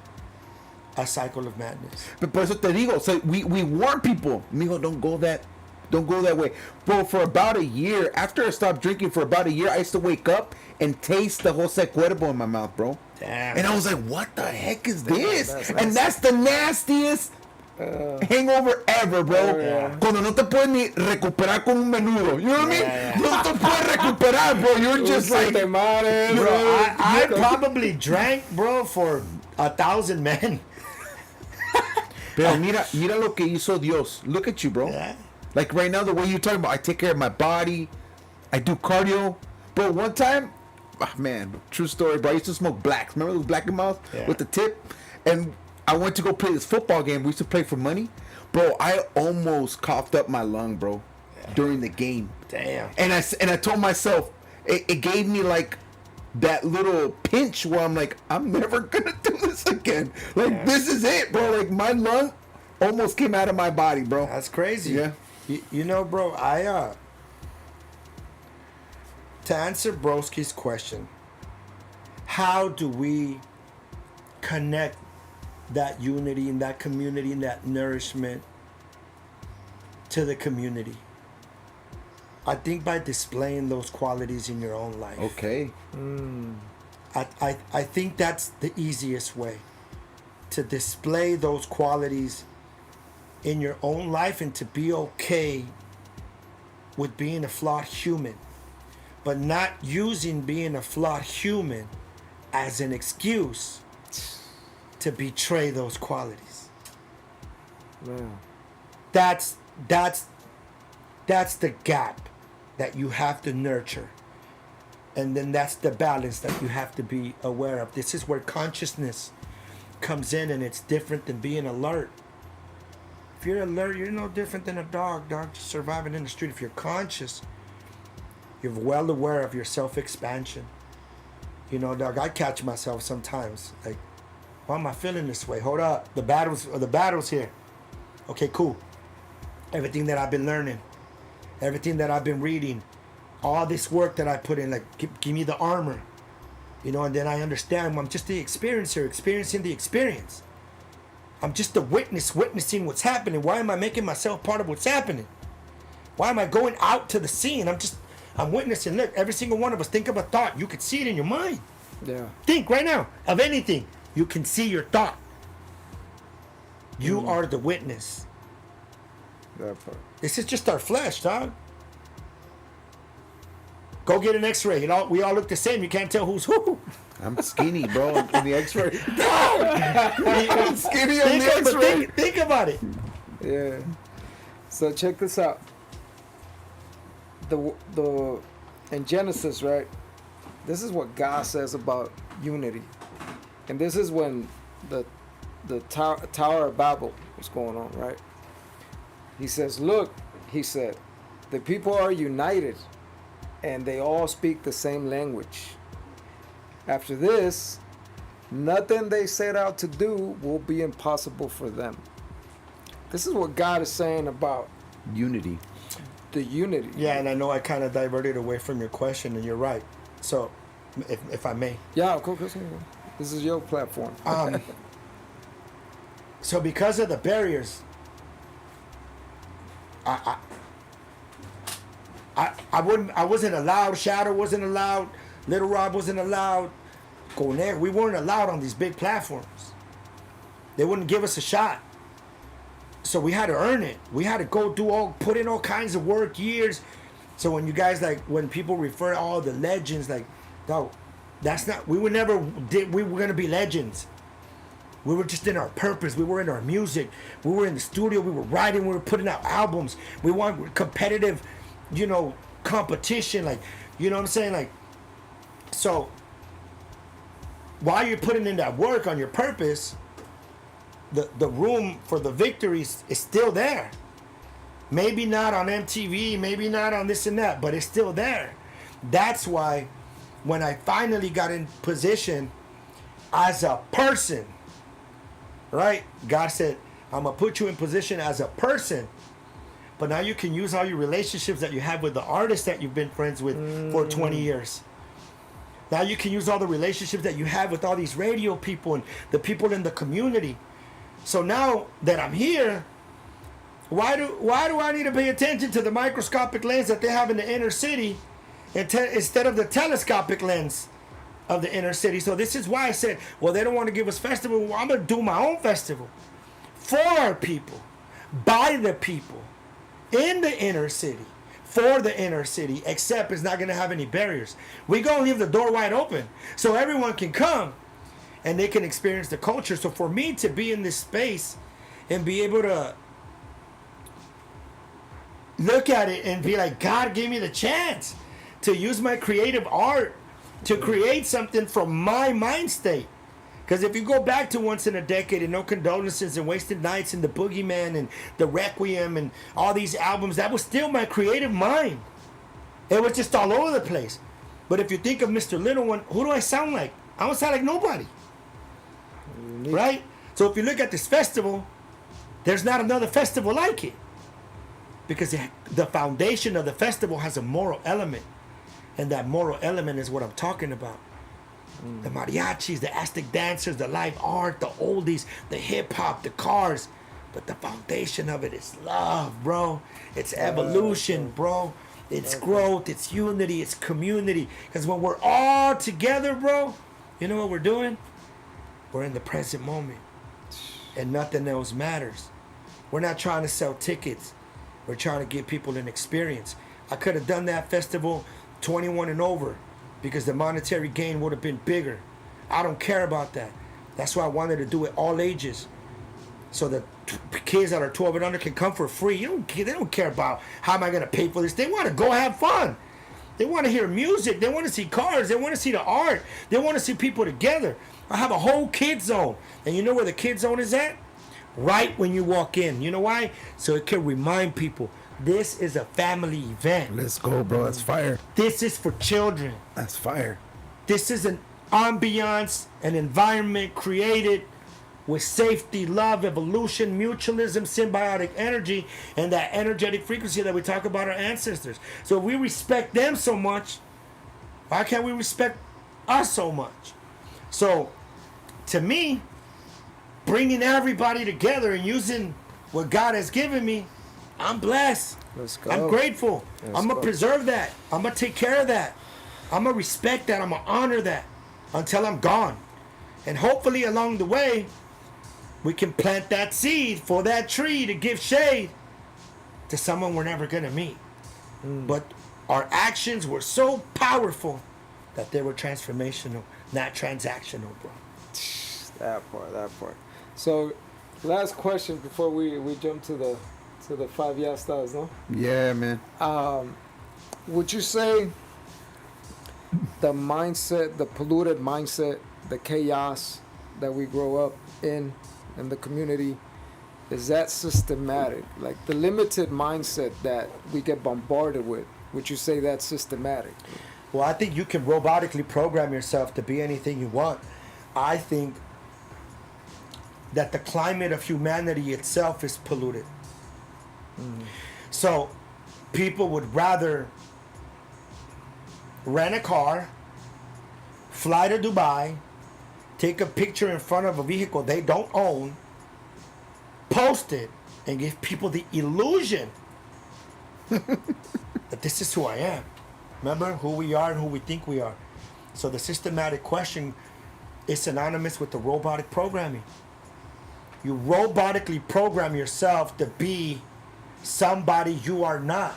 a cycle of madness. But por eso te digo, so we warn people, mijo, don't go that way. Bro, for about a year, after I stopped drinking for about a year, I used to wake up and taste the Jose Cuervo in my mouth, bro. Damn. And I was like, what the heck is this? And that's the nastiest hangover ever, bro. Yeah. Cuando no te puedes ni recuperar con un menudo. You know what I mean? Yeah. No te puedes recuperar, bro. You're just like... Bro, I probably drank, bro, for 1,000 men. Pero mira lo que hizo Dios. Look at you, bro. Yeah. Like right now, the way you're talking about, I take care of my body. I do cardio. Bro, one time, man, true story, bro. I used to smoke blacks. Remember those Black & Miles with the tip? And I went to go play this football game. We used to play for money. Bro, I almost coughed up my lung, bro, during the game. Damn. And I told myself, it gave me like that little pinch where I'm like, I'm never gonna do this again. Like, this is it, bro. Like, my lung almost came out of my body, bro. That's crazy. Yeah. You know, bro, to answer Broski's question, how do we connect that unity and that community and that nourishment to the community? I think by displaying those qualities in your own life. Okay. I think that's the easiest way to display those qualities in your own life and to be okay with being a flawed human, but not using being a flawed human as an excuse to betray those qualities. Man. That's the gap that you have to nurture. And then that's the balance that you have to be aware of. This is where consciousness comes in, and it's different than being alert. If you're alert, you're no different than a dog just surviving in the street. If you're conscious, you're well aware of your self-expansion. You know, dog, I catch myself sometimes. Like, why am I feeling this way? Hold up. The battle's here. Okay, cool. Everything that I've been learning, everything that I've been reading, all this work that I put in, like, give me the armor. You know, and then I understand I'm just the experiencer, experiencing the experience. I'm just the witness, witnessing what's happening. Why am I making myself part of what's happening? Why am I going out to the scene? I'm witnessing. Look, every single one of us, think of a thought. You could see it in your mind. Yeah. Think right now of anything. You can see your thought. You are the witness. That part. This is just our flesh, dog. Go get an x-ray. You know, we all look the same. You can't tell who's who. I'm skinny, bro. In the X-ray. I'm skinny on the X-ray. Think about it. Yeah. So check this out. The in Genesis, right? This is what God says about unity, and this is when the Tower of Babel was going on, right? He says, "Look," he said, "the people are united, and they all speak the same language. After this, nothing they set out to do will be impossible for them." This is what God is saying about Unity. the unity. Yeah, and I know I kind of diverted away from your question, and you're right. So, if I may. Yeah, cool. This is your platform. So because of the barriers, I wasn't allowed. Shadow wasn't allowed. Little Rob wasn't allowed. Conejo, we weren't allowed on these big platforms. They wouldn't give us a shot. So we had to earn it. We had to put in all kinds of work, years. So when you guys, like, when people refer to all the legends, like, no, that's not, we were going to be legends. We were just in our purpose. We were in our music. We were in the studio. We were writing. We were putting out albums. We want competitive, competition. Like, you know what I'm saying? Like, so while you're putting in that work on your purpose, the room for the victories is still there. Maybe not on MTV, maybe not on this and that, but it's still there. That's why when I finally got in position as a person, right? God said, I'm going to put you in position as a person. But now you can use all your relationships that you have with the artists that you've been friends with for 20 years. Now you can use all the relationships that you have with all these radio people and the people in the community. So now that I'm here, why do I need to pay attention to the microscopic lens that they have in the inner city instead of the telescopic lens of the inner city? So this is why I said, well, they don't want to give us festival. Well, I'm going to do my own festival for our people, by the people, in the inner city, for the inner city, except it's not going to have any barriers. We're going to leave the door wide open so everyone can come and they can experience the culture. So for me to be in this space and be able to look at it and be like, God gave me the chance to use my creative art to create something from my mind state. Because if you go back to Once in a Decade and No Condolences and Wasted Nights and The Boogeyman and The Requiem and all these albums, that was still my creative mind. It was just all over the place. But if you think of Mr. Lil One, who do I sound like? I don't sound like nobody. Right? So if you look at this festival, there's not another festival like it. Because the foundation of the festival has a moral element. And that moral element is what I'm talking about. The mariachis, the Aztec dancers, the live art, the oldies, the hip hop, the cars. But the foundation of it is love, bro. It's evolution, bro. It's growth, it's unity, it's community. Because when we're all together, bro, you know what we're doing? We're in the present moment. And nothing else matters. We're not trying to sell tickets. We're trying to give people an experience. I could have done that festival 21 and over because the monetary gain would have been bigger. I don't care about that. That's why I wanted to do it all ages. So the kids that are 12 and under can come for free. They don't care about how am I going to pay for this. They want to go have fun. They want to hear music. They want to see cars. They want to see the art. They want to see people together. I have a whole kid zone. And you know where the kid zone is at? Right when you walk in. You know why? So it can remind people, this is a family event. Let's go, bro. That's fire. This is for children. That's fire. This is an ambiance, an environment created with safety, love, evolution, mutualism, symbiotic energy, and that energetic frequency that we talk about our ancestors. So if we respect them so much, why can't we respect us so much? So, to me, bringing everybody together and using what God has given me, I'm blessed. Let's go. I'm grateful. Let's I'm going go. to preserve that. I'm going to take care of that. I'm going to respect that. I'm going to honor that until I'm gone. And hopefully along the way, we can plant that seed for that tree to give shade to someone we're never going to meet. But our actions were so powerful that they were transformational, not transactional, bro. That part. So, last question before we jump to the 5 Yastaz, no? Yeah, man. Would you say the mindset, the polluted mindset, the chaos that we grow up in the community, is that systematic? Like the limited mindset that we get bombarded with, would you say that's systematic? Well, I think you can robotically program yourself to be anything you want. I think that the climate of humanity itself is polluted. So people would rather rent a car, fly to Dubai, take a picture in front of a vehicle they don't own, post it, and give people the illusion that this is who I am. Remember who we are and who we think we are. So the systematic question is synonymous with the robotic programming. You robotically program yourself to be somebody you are not.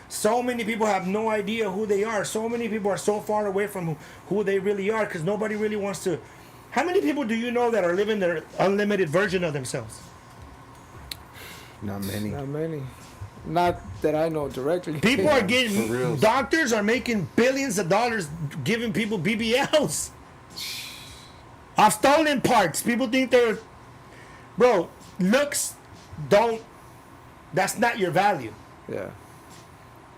So many people have no idea who they are. So many people are so far away from who they really are because nobody really wants to. How many people do you know that are living their unlimited version of themselves? Not many. Not many. Not that I know directly. People are For getting, reals. doctors are making billions of dollars giving people BBLs. Off stolen parts. People think they're, bro, looks that's not your value. Yeah.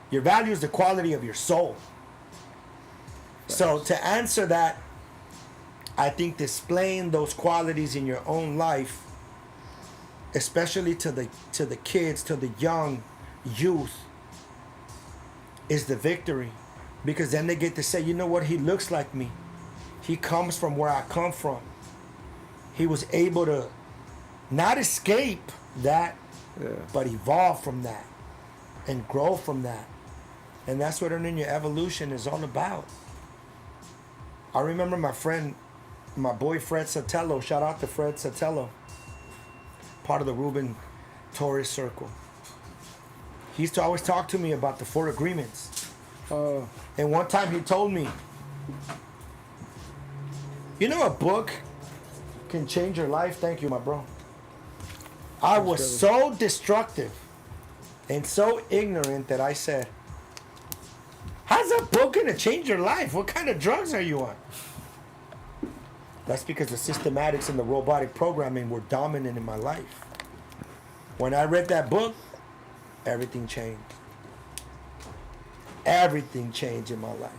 Your value is the quality of your soul. So to answer that, I think displaying those qualities in your own life, especially to the kids, to the young youth, is the victory. Because then they get to say, you know what, he looks like me. He comes from where I come from. He was able to not escape that, but evolve from that and grow from that. And that's what earning your evolution is all about. I remember my boy Fred Sotelo, shout out to Fred Sotelo, part of the Ruben Torres circle. He used to always talk to me about the 4 agreements. And one time he told me, you know, a book can change your life. Thank you, my bro. I was so destructive and so ignorant that I said, how's a book gonna change your life? What kind of drugs are you on? That's because the systematics and the robotic programming were dominant in my life. When I read that book, everything changed. Everything changed in my life.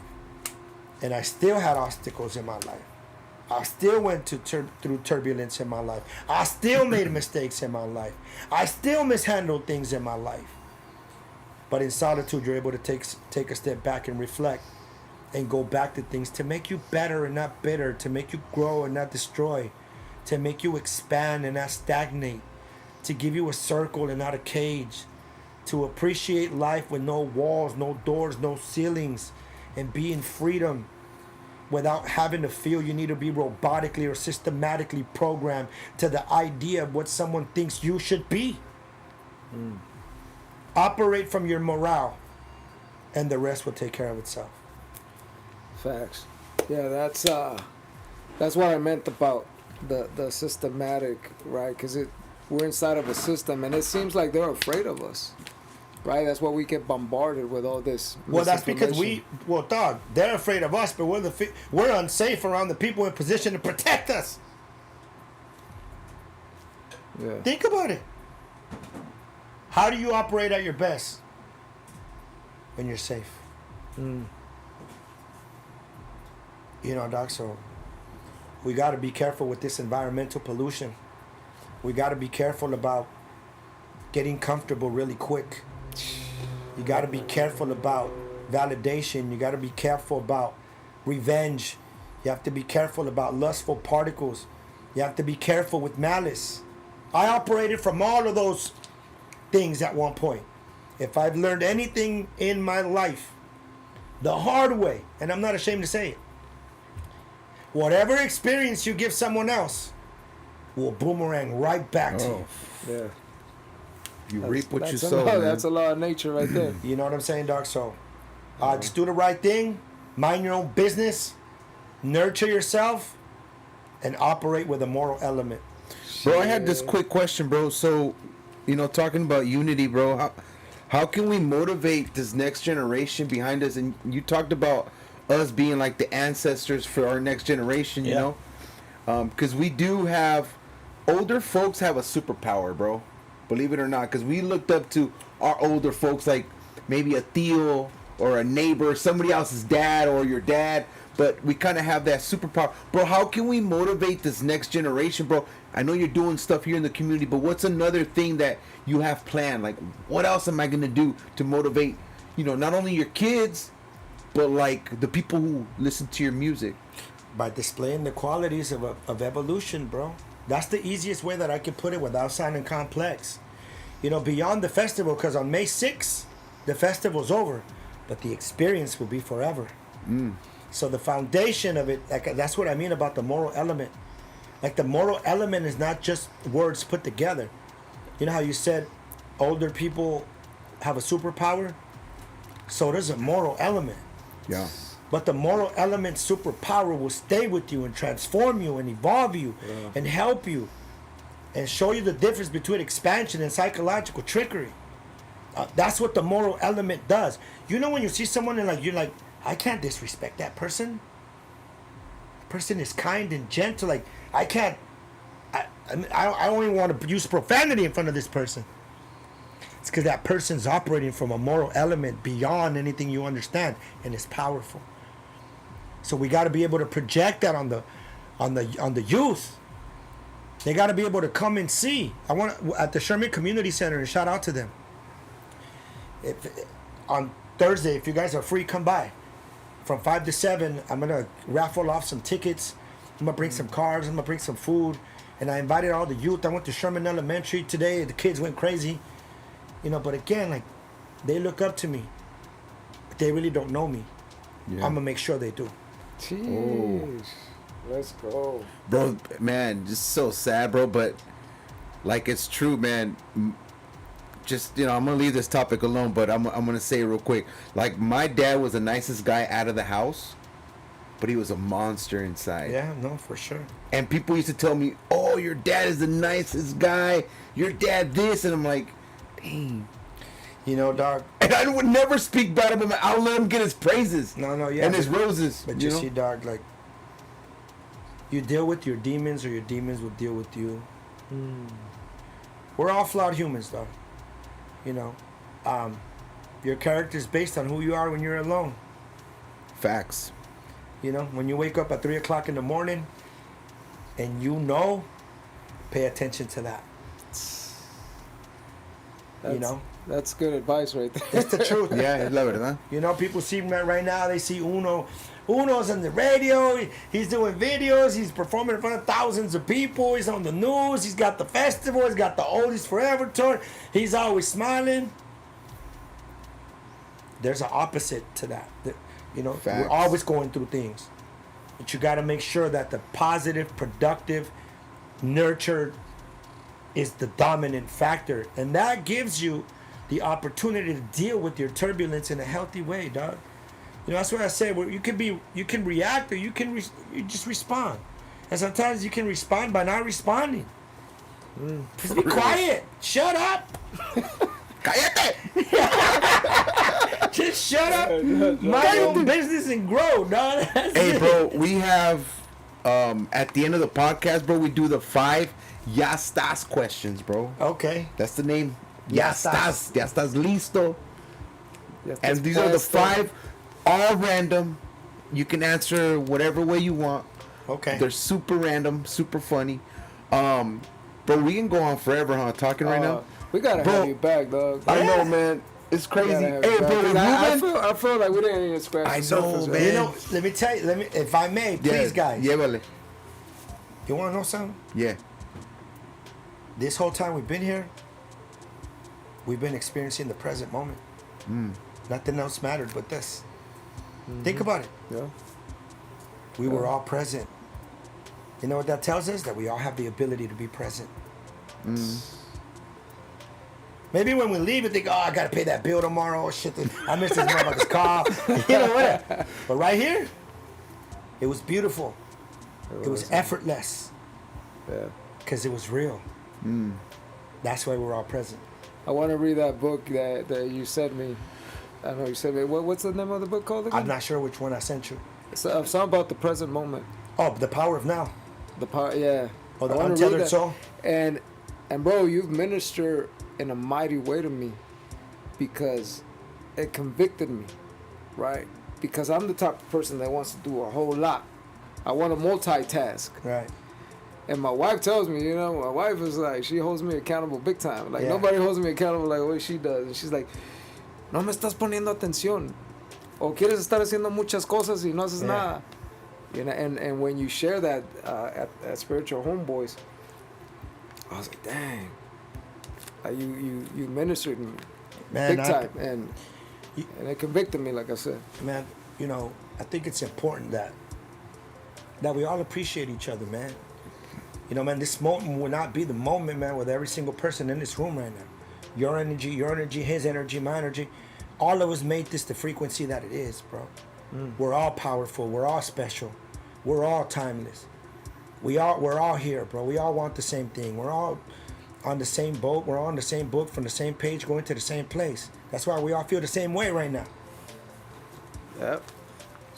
And I still had obstacles in my life. I still went through turbulence in my life. I still made mistakes in my life. I still mishandled things in my life. But in solitude, you're able to take a step back and reflect and go back to things to make you better and not bitter, to make you grow and not destroy, to make you expand and not stagnate, to give you a circle and not a cage, to appreciate life with no walls, no doors, no ceilings, and be in freedom without having to feel you need to be robotically or systematically programmed to the idea of what someone thinks you should be. Operate from your morale, and the rest will take care of itself. Facts. Yeah, that's what I meant about the systematic, right? Because we're inside of a system, and it seems like they're afraid of us, right? That's why we get bombarded with all this. Well, that's because misinformation. dog, they're afraid of us, but we're unsafe around the people in position to protect us. Yeah. Think about it. How do you operate at your best? When you're safe. You know, Doc, so we got to be careful with this environmental pollution. We got to be careful about getting comfortable really quick. You got to be careful about validation. You got to be careful about revenge. You have to be careful about lustful particles. You have to be careful with malice. I operated from all of those things at one point. If I've learned anything in my life the hard way, and I'm not ashamed to say it, whatever experience you give someone else will boomerang right back to you. Yeah. You reap what you That's sow. Man. That's a law of nature right there. You know what I'm saying, Doc? So, just do the right thing, mind your own business, nurture yourself, and operate with a moral element. Bro, I had this quick question, bro. So, talking about unity, bro, how can we motivate this next generation behind us? And you talked about us being like the ancestors for our next generation, you know? Because we do have, older folks have a superpower, bro. Believe it or not. Because we looked up to our older folks, like maybe a Theo or a neighbor, somebody else's dad or your dad. But we kind of have that superpower. Bro, how can we motivate this next generation, bro? I know you're doing stuff here in the community, but what's another thing that you have planned? Like, what else am I going to do to motivate, not only your kids, but like the people who listen to your music? By displaying the qualities of evolution, bro. That's the easiest way that I can put it without sounding complex. Beyond the festival, because on May 6th, the festival's over, but the experience will be forever. So the foundation of it, that's what I mean about the moral element. Like, the moral element is not just words put together. You know how you said older people have a superpower? So there's a moral element. Yeah. But the moral element superpower will stay with you and transform you and evolve you and help you and show you the difference between expansion and psychological trickery. That's what the moral element does. When you see someone and you're like, I can't disrespect that person. The person is kind and gentle. Like, I can't. I don't even want to use profanity in front of this person. It's because that person's operating from a moral element beyond anything you understand, and it's powerful. So we got to be able to project that on the youth. They got to be able to come and see. At the Sherman Community Center, and shout out to them. On Thursday, if you guys are free, come by. From 5 to 7, I'm gonna raffle off some tickets. I'm gonna bring some cards. I'm gonna bring some food, and I invited all the youth. I went to Sherman Elementary today. The kids went crazy. But again, they look up to me. But they really don't know me. Yeah. I'm gonna make sure they do. Jeez. Let's go. Bro, man, just so sad, bro, but it's true, man. Just, I'm gonna leave this topic alone, but I'm gonna say it real quick. Like, my dad was the nicest guy out of the house, but he was a monster inside. Yeah, no, for sure. And people used to tell me, oh, your dad is the nicest guy, your dad this, and I'm like, dang. Dog. And I would never speak bad about him. I'll let him get his praises. No, yeah. And his roses. But you see, dog, you deal with your demons, or your demons will deal with you. We're all flawed humans, dog. Your character is based on who you are when you're alone. Facts. When you wake up at 3 o'clock in the morning, and pay attention to that. You know, That's good advice right there. it's the truth. Yeah, es la verdad. You know, people see me right now. They see Uno. Uno's on the radio. He's doing videos. He's performing in front of thousands of people. He's on the news. He's got the festival. He's got the Oldies Forever tour. He's always smiling. There's an opposite to that. You know, Facts. we're always going through things. But you got to make sure that the positive, productive, nurtured is the dominant factor. And that gives you the opportunity to deal with your turbulence in a healthy way, dog. You know, that's what I say. Where you can react or you just respond. And sometimes you can respond by not responding. Just be quiet. Shut up. Cállate. Just shut up. Mind your own business and grow, dog. That's Hey, it. bro, we have at the end of the podcast, bro, we do the 5 Yastaz questions, bro. Okay. That's the name. Yastaz. Yastaz. Yastaz listo. Yes, And that's these are the fast, 5, all random. You can answer whatever way you want. Okay. They're super random, super funny. Bro, we can go on forever, huh? Talking right now. We gotta Bro, have you back, dog. I Yeah. know, man. It's We crazy. gotta have Hey, you bro, back. with I Ruben. feel like we didn't even scratch I the know, surface. man. You know, let me tell you, if I may, please, guys. Llévale. You want to know something? Yeah. This whole time we've been here, we've been experiencing the present moment. Nothing else mattered but this. Think about it. Yeah. We were all present. You know what that tells us? That we all have the ability to be present. Maybe when we leave, we think, oh, I got to pay that bill tomorrow. Oh, shit, I missed this motherfucker's call. You know what? But right here, it was beautiful. It was effortless. Yeah. Because it was real. That's why we're all present. I want to read that book that you sent me. I know you sent me. What's the name of the book called again? I'm not sure which one I sent you. It's something about the present moment. Oh, The Power of Now. The part, yeah. Oh, the I wanna read Untethered that. Soul. And bro, you've ministered in a mighty way to me because it convicted me, right? Because I'm the type of person that wants to do a whole lot. I want to multitask. Right. And my wife tells me, my wife is like, she holds me accountable big time. Like, Yeah. nobody holds me accountable like what she does. And she's like, no me estás poniendo atención. O quieres estar haciendo muchas cosas y no haces Yeah. nada. And when you share that at Spiritual Homeboys, I was like, dang. Like you ministered me Man, big time. And it convicted me, like I said. man, I think it's important that we all appreciate each other, man. Man, this moment will not be the moment, man, with every single person in this room right now. Your energy, his energy, my energy. All of us made this the frequency that it is, bro. We're all powerful. We're all special. We're all timeless. We're all here, bro. We all want the same thing. We're all on the same boat. We're on the same book from the same page, going to the same place. That's why we all feel the same way right now. Yep.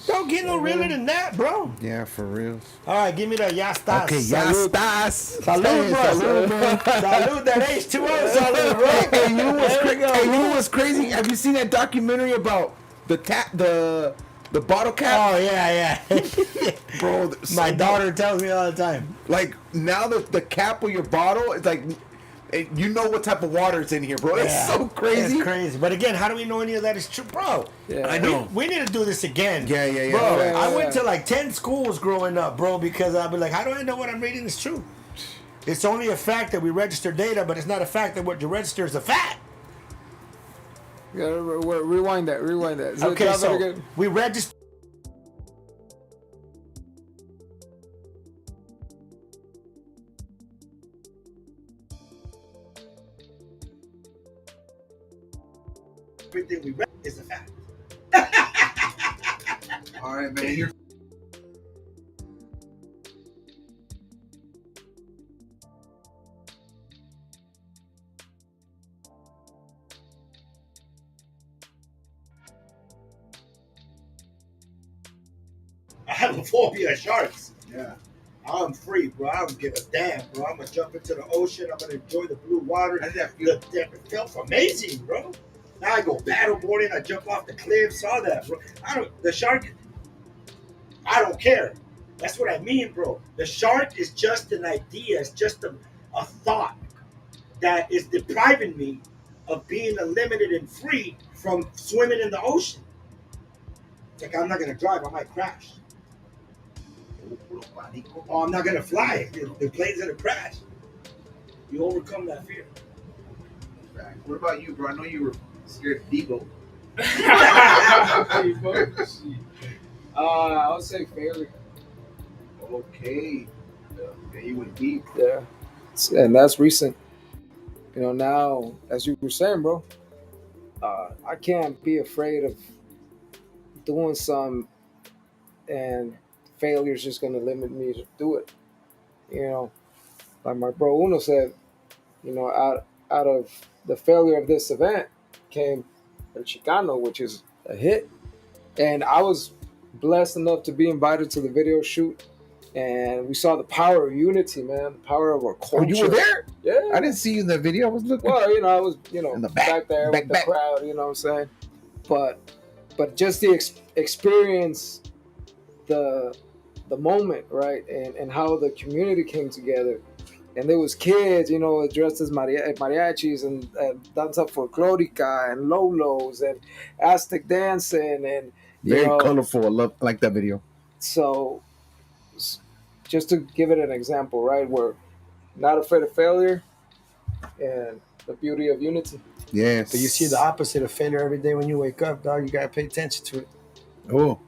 Don't get no realer than that, bro. Yeah, for real. All right, give me the Yastaz. Okay, Salud. Yastaz. Salud, bro. Salud, man. Salud, that H2O. Salud, bro. Hey, you know what's There we go, Hey, you know bro. what's crazy? Have you seen that documentary about the bottle cap? Oh, yeah. Bro, My daughter tells me all the time. like now the cap of your bottle, it's like you know what type of water is in here, bro. It's Yeah. so crazy. It's crazy. But again, how do we know any of that is true? Bro, Yeah. I know. we need to do this again. Yeah. Bro, Yeah, I yeah. went to like 10 schools growing up, bro, because I'd be like, how do I know what I'm reading is true? It's only a fact that we register data, but it's not a fact that what you register is a fact. You gotta rewind that. So Okay, drop it so again. we register. Everything we read is a fact. All right, man. You're I have a phobia of sharks. yeah. I'm free, bro. I don't give a damn, bro. I'm gonna jump into the ocean. I'm gonna enjoy the blue water. How's that feel? It felt amazing, bro. Now I go paddle boarding. I jump off the cliffs. All that, bro. The shark. I don't care. That's what I mean, bro. The shark is just an idea. It's just a thought that is depriving me of being limited and free from swimming in the ocean. Like, I'm not gonna drive, I might crash. Oh, I'm not gonna fly. The plane's gonna crash. You overcome that fear. What about you, bro? I know you were scared of Debo. I would say failure. Okay. Yeah, you went deep. Yeah, and that's recent. You know, now as you were saying, bro, I can't be afraid of doing some, and failure's just gonna limit me to do it. You know, like my bro Uno said, you know, out of the failure of this event came El Chicano, which is a hit. And I was blessed enough to be invited to the video shoot, and we saw the power of unity, man, the power of our culture. Oh, you were there? Yeah. I didn't see you in the video. I was looking. Well, you know, I was, in the back there with the crowd, you know what I'm saying? But just the experience, the moment, right, and how the community came together. And there was kids, you know, dressed as mariachis and danza folklorica and lolos and Aztec dancing and very colorful. I like that video. So, just to give it an example, right, we're not afraid of failure and the beauty of unity. Yes. But you see the opposite of failure every day when you wake up, dog. You gotta pay attention to it. Oh.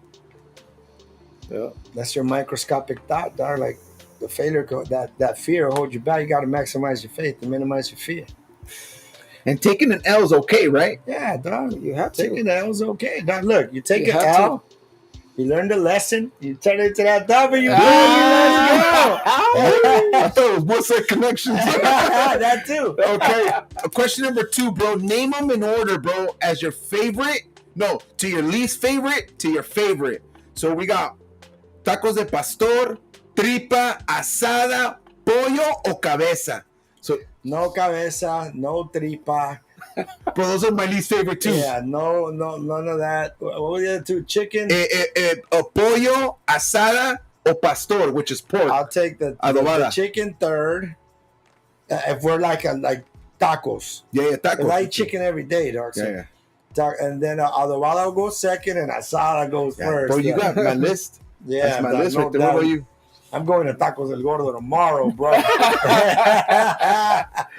Yeah. That's your microscopic thought, dog. Like, the failure, that fear will hold you back. You got to maximize your faith and minimize your fear. And taking an L is okay, right? Yeah, dog. You have to. Taking an L is okay. Dog, look, you take an L, you learn the lesson, you turn it into that W. Let's go. I thought it was what's that connection? That too. Okay. Question number 2, bro. Name them in order, bro, as your favorite. No, to your least favorite, to your favorite. So we got tacos de pastor, tripa, asada, pollo, o cabeza. So no cabeza, no tripa. Bro, those are my least favorite too. Yeah, no, none of that. What were the other two? Chicken? Pollo, asada, o pastor, which is pork. I'll take the chicken third. If we're like tacos. Yeah, tacos. I eat chicken every day, dog. So yeah. And then adobada goes second and asada goes first. Bro, you got my list. Yeah, that's my list right there. What about you? I'm going to Tacos El Gordo tomorrow, bro.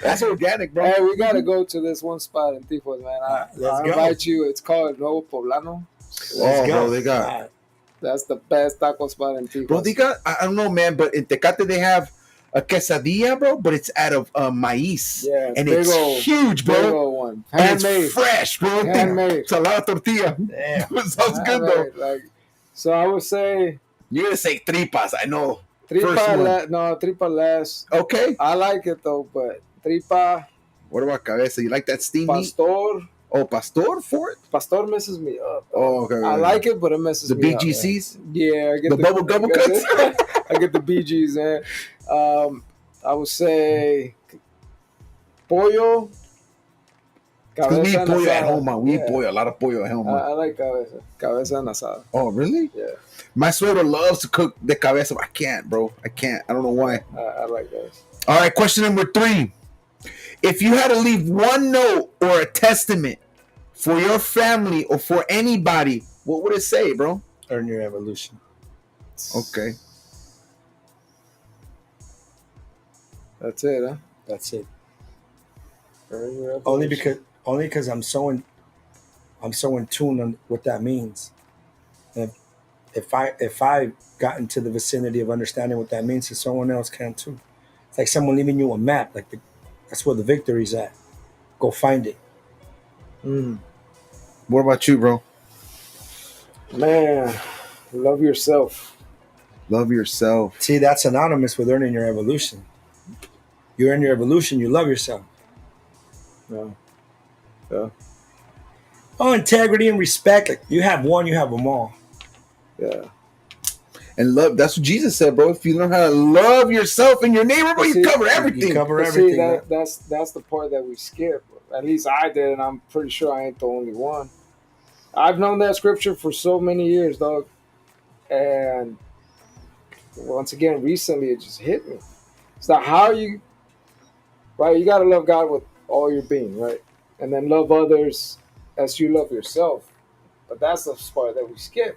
That's organic, bro. Hey, we gotta go to this one spot in Tifos, man. I invite you. It's called Nuevo Poblano. Let's go. Bro, they got. That's the best taco spot in Tifos. Bro, they got. I don't know, man, but in Tecate they have a quesadilla, bro, but it's out of maize. Yeah, and it's huge, bro. Big old one. And it's fresh, bro. Handmade. It's a lot of tortilla. Damn. It sounds good, though. Like, so I would say. You're going to say tripas, I know. Tripa less. Okay. I like it, though, but tripa. What about cabeza? You like that steamy? Pastor. Oh, pastor for it? Pastor messes me up. Oh, okay. I like it, but it messes me up. The BGCs? Yeah. I get the bubble gum cuts? I get the BGs, man. I would say pollo. Because we eat pollo at home, man. We eat pollo, a lot of pollo at home, man. I like cabeza. Cabeza en asada. Oh, really? Yeah. My suegro loves to cook the cabeza, but I can't, bro. I can't. I don't know why. I like those. All right, question number 3. If you had to leave one note or a testament for your family or for anybody, what would it say, bro? Earn your evolution. Okay. That's it, huh? That's it. Earn your evolution. Only because I'm so in tune on what that means. If I got into the vicinity of understanding what that means, so someone else can too. It's like someone leaving you a map. Like that's where the victory's at. Go find it. What about you, bro? Man, love yourself. Love yourself. See, that's synonymous with earning your evolution. You earn your evolution, you love yourself. Yeah. Oh, integrity and respect. Like you have one, you have them all. Yeah. And love, that's what Jesus said, bro. If you learn how to love yourself and your neighbor, bro, you cover everything. You cover everything. See, that's the part that we skip. At least I did, and I'm pretty sure I ain't the only one. I've known that scripture for so many years, dog. And once again, recently, it just hit me. It's not how you, right? You got to love God with all your being, right? and then love others as you love yourself. But that's the part that we skip.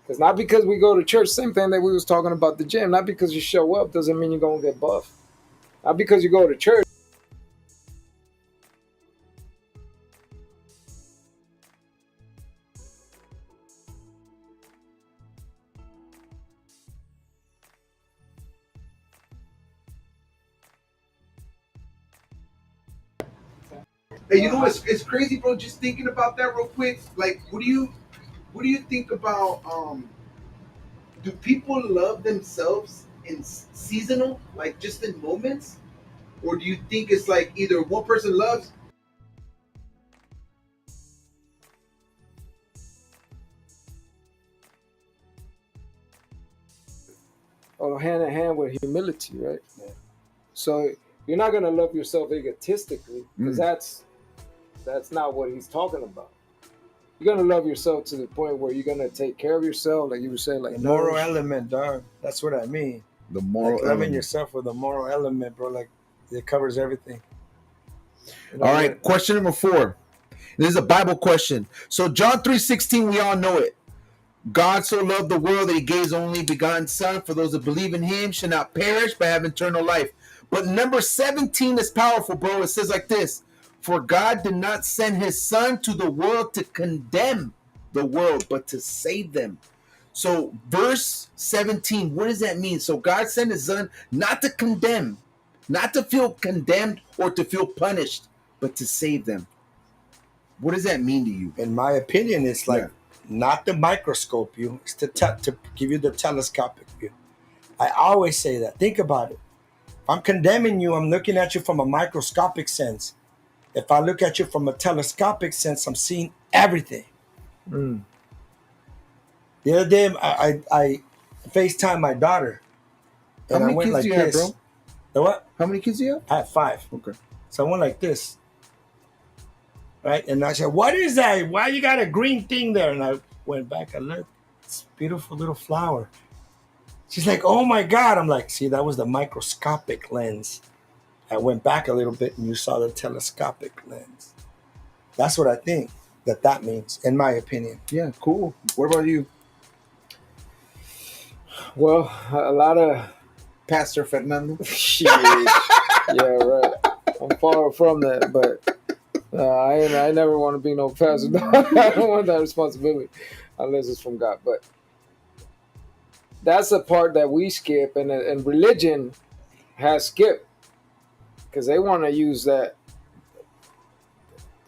Because not because we go to church, same thing that we was talking about the gym. Not because you show up doesn't mean you're gonna get buff. Not because you go to church. Hey, you know it's crazy, bro. Just thinking about that real quick. Like, what do you think about do people love themselves in seasonal, like just in moments, or do you think it's like either one person loves? Or hand in hand with humility, right? Yeah. So you're not gonna love yourself egotistically, because that's not what he's talking about. You're gonna love yourself to the point where you're gonna take care of yourself, like you were saying, like The moral nourish. element, dog. That's what I mean. The moral Like loving element. yourself with a moral element, bro. Like it covers everything. You know, All right, question number 4. This is a Bible question. So John 3:16, we all know it. God so loved the world that he gave his only begotten son for those that believe in him should not perish but have eternal life. But number 17 is powerful, bro. It says like this: for God did not send his son to the world to condemn the world, but to save them. So verse 17, what does that mean? So God sent his son not to condemn, not to feel condemned or to feel punished, but to save them. What does that mean to you? In my opinion, it's like not the microscope view. It's to give you the telescopic view. I always say that. Think about it. If I'm condemning you, I'm looking at you from a microscopic sense. If I look at you from a telescopic sense, I'm seeing everything. Mm. The other day, I FaceTime my daughter. How And I many went kids like do you have, this. bro? The what? How many kids do you have? I had 5. Okay. So I went like this. Right? And I said, what is that? Why you got a green thing there? And I went back and looked. It's a beautiful little flower. She's like, oh my God. I'm like, see, that was the microscopic lens. I went back a little bit and you saw the telescopic lens. That's what I think that means, in my opinion. Yeah, cool. What about you, Well, a lot of Pastor Fernando? shit. Yeah, right. I'm far from that, but I never want to be no pastor. I don't want that responsibility unless it's from God. But that's the part that we skip, and religion has skipped because they want to use that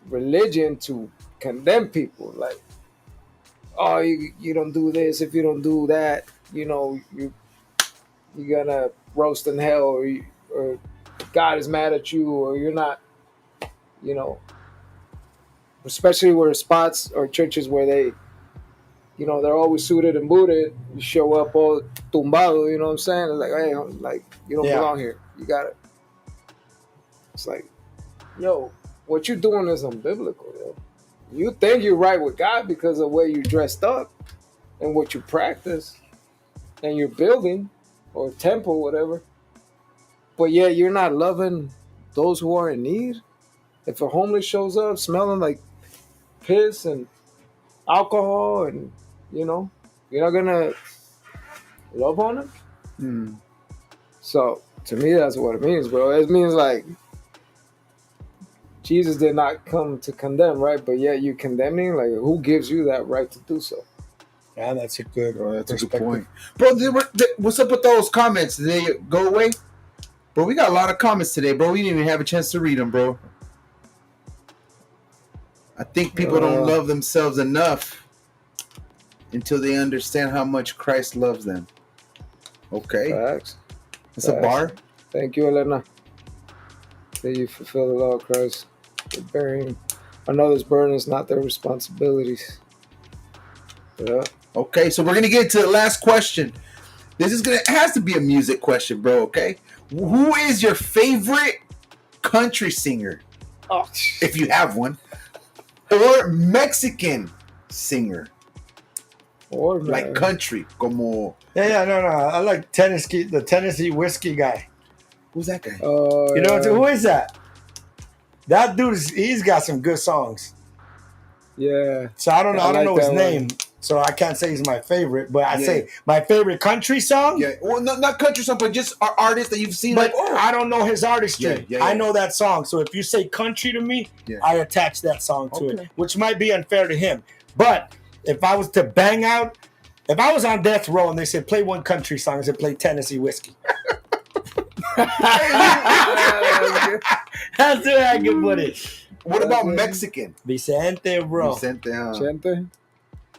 religion to condemn people. Like, oh, you don't do this if you don't do that. You know, you're gonna roast in hell, or God is mad at you, or you're not. You know, especially where spots or churches where they, you know, they're always suited and booted. You show up all tumbado, you know what I'm saying? It's like, hey, like, you don't belong here. You got it. It's like, yo, what you're doing is unbiblical, yo. You think you're right with God because of the way you dressed up and what you practice and your building or temple, whatever. But yeah, you're not loving those who are in need. If a homeless shows up smelling like piss and alcohol, and you know, you're not gonna love on him. Hmm. So to me, that's what it means, bro. It means like Jesus did not come to condemn, right? But yet you condemning, like, who gives you that right to do so? Yeah, that's a good That's a good perspective. point, bro. What's up with those comments? Did they go away, bro? We got a lot of comments today, bro. We didn't even have a chance to read them, bro. I think people don't love themselves enough until they understand how much Christ loves them. Okay. Facts. It's a bar. Thank you, Elena. That you fulfill the law of Christ. They're bearing another's burdens, not their responsibilities. Yeah. Okay, so we're gonna get to the last question. It has to be a music question, bro. Okay. Who is your favorite country singer, Oh, if you have one, or Mexican singer? or Like country, como Yeah, no. I like the Tennessee whiskey guy. who's that guy? You know who is that? That he's got some good songs. Yeah. So I don't know. I I don't like know his that name, one. so I can't say he's my favorite. But I Yeah. say my favorite country song. Yeah, well, not country song, but just artists that you've seen. But Like, I don't know his artistry. Yeah. I know that song. So if you say country to me, I attach that song to it, which might be unfair to him. But if I was to bang out, if I was on death row and they said play one country song, I said play Tennessee Whiskey. That's the way I can put it. What about Mexican? Vicente, bro. Vicente, huh?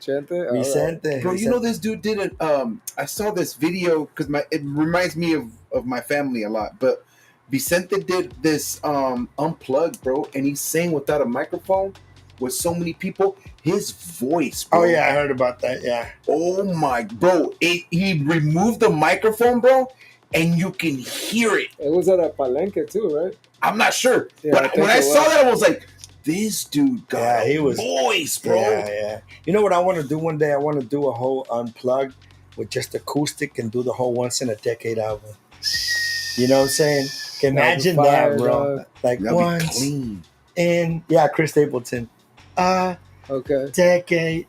Chente. Vicente. Bro, you know this dude did it. I saw this video because it reminds me of my family a lot. But Vicente did this unplugged, bro, and he sang without a microphone with so many people. His voice, bro. Oh yeah, I heard about that. Yeah. Oh my, bro! He removed the microphone, bro, and you can hear it. It was at a palenque too, right? I'm not sure, Yeah, but when I saw that, I was like, "This dude got a voice, bro." Yeah. You know what I want to do one day? I want to do a whole unplugged with just acoustic and do the whole Once in a Decade album. You know what I'm saying? Imagine that, bro. Like That'd be once clean. in Chris Stapleton. Okay. Decade.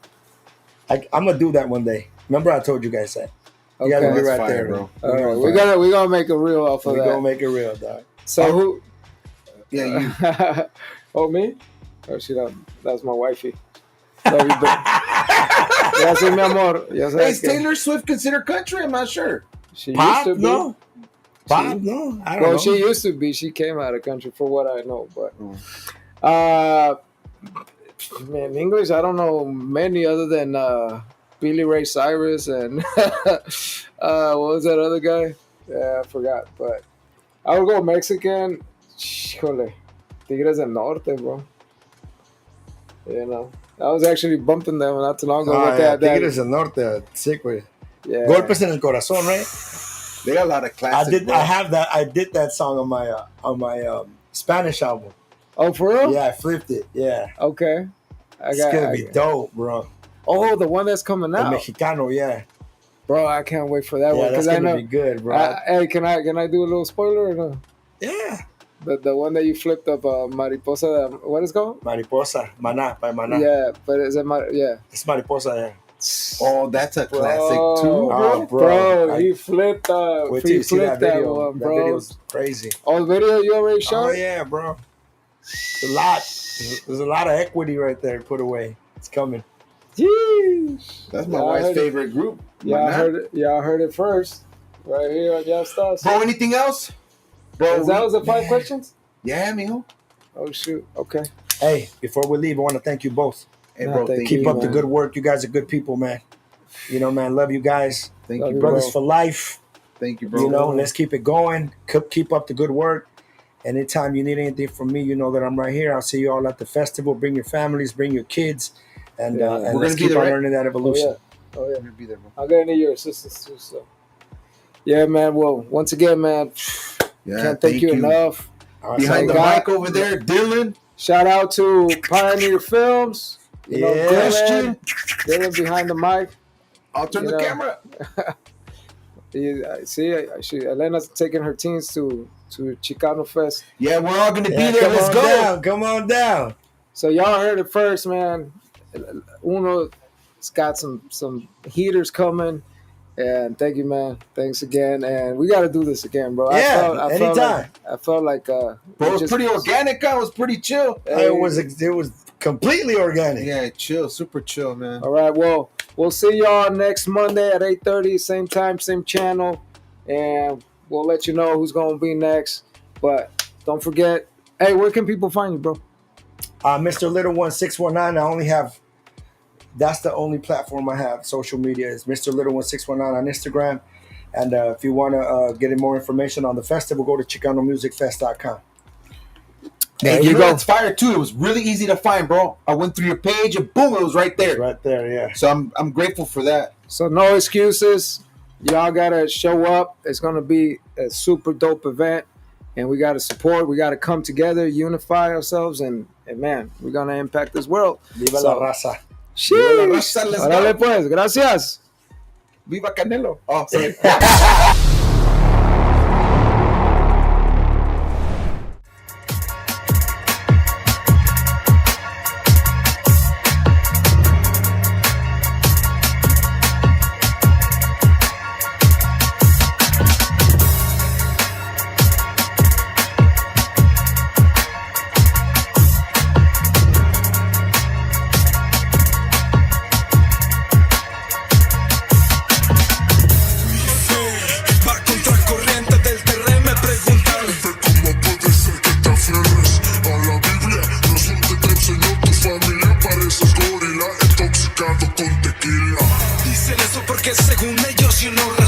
I'm gonna do that one day. Remember I told you guys that. You gotta be That's right fire, there, bro. All right, we gotta make a reel off of We're that. gonna make it real, dog. So who? Yeah, you. Oh, me? Oh, that's my wifey. Love you, babe. Gracias, mi amor. Ya sabes Is Taylor Swift considered country? I'm not sure. She Pop? used to be. No. Pop? No. I don't Well, know. she used to be. She came out of country for what I know, but man, English, I don't know many other than Billy Ray Cyrus and what was that other guy? Yeah, I forgot. But I would go Mexican. Híjole, Tigres del Norte, bro. You know, I was actually bumping them not too long ago with that. Tigres del Norte, sick with it. Yeah. Golpes en el corazón, right? They got a lot of classics. I did that song on my Spanish album. Oh, for real? Yeah, I flipped it. Yeah. Okay. It's gonna be dope, bro. Oh, the one that's coming The out, Mexicano, yeah. Bro, I can't wait for that one Yeah, that's because I gonna know. be good, bro. Hey, can I do a little spoiler or no? Yeah. The one that you flipped up, Mariposa. What is it called? Mariposa, Maná, by Maná. Yeah, but is it Yeah. It's Mariposa, yeah. Oh, that's a classic Bro. too, bro. Bro, he flipped. Wait till you see that video. One, that bro. video's crazy. Oh, the video you already showed? Oh yeah, bro. It's a lot. There's a lot of equity right there put away. It's coming. Jeez. That's my Yeah, I wife's heard it. favorite group. Yeah, I Maná. heard it. Yeah, I heard it first. Right here on Yastaz. Bro, anything else? Bro, That was the 5 questions? Yeah, mijo. Oh shoot. Okay. Hey, before we leave, I want to thank you both. Hey, Nah, bro, thank thank Keep you, up the man. good work. You guys are good people, man. You know, man, love you guys. Thank Love you, you, bro. Brothers for life. Thank you, bro. You know, let's keep it going. Keep up the good work. Anytime you need anything from me, you know that I'm right here. I'll see you all at the festival. Bring your families, bring your kids, and Yeah. and We're let's gonna be keep there, on right? learning that evolution. Oh yeah. I'm gonna be there, bro. I'm gonna need your assistance too. So. Yeah, man. Well, once again, man, Yeah, can't thank you enough. All right, Behind so the God- mic over there, Dylan. Shout out to Pioneer Films. You know, Yeah. Dylan behind the mic. I'll turn You the know. camera. Elena's taking her teens to Chicano Fest. Yeah, we're all gonna be Yeah, there. come Let's on go. down. Come on down. So y'all heard it first, man. Uno's got some heaters coming. And thank you, man. Thanks again. And we got to do this again, bro. Yeah, anytime. I felt like Bro, it was pretty organic. It was pretty chill. It was completely organic. Yeah, chill, super chill, man. All right, well, we'll see y'all next Monday at 8:30, same time, same channel. And we'll let you know who's going to be next. But don't forget, hey, where can people find you, bro? Mr. Lil One 619. That's the only platform I have. Social media is Mr. Lil One 619 on Instagram. And if you want to get more information on the festival, go to ChicanoMusicFest.com. Hey, There you you know go. what's fire too? It was really easy to find, bro. I went through your page and boom, it was right there. Right there, yeah. So I'm grateful for that. So no excuses. Y'all got to show up. It's going to be a super dope event. And we got to support. We got to come together, unify ourselves. And man, we're going to impact this world. Viva So- la raza. Viva la raza, let's Órale go. pues, gracias. Viva Canelo. Oh, sorry. que según ellos you know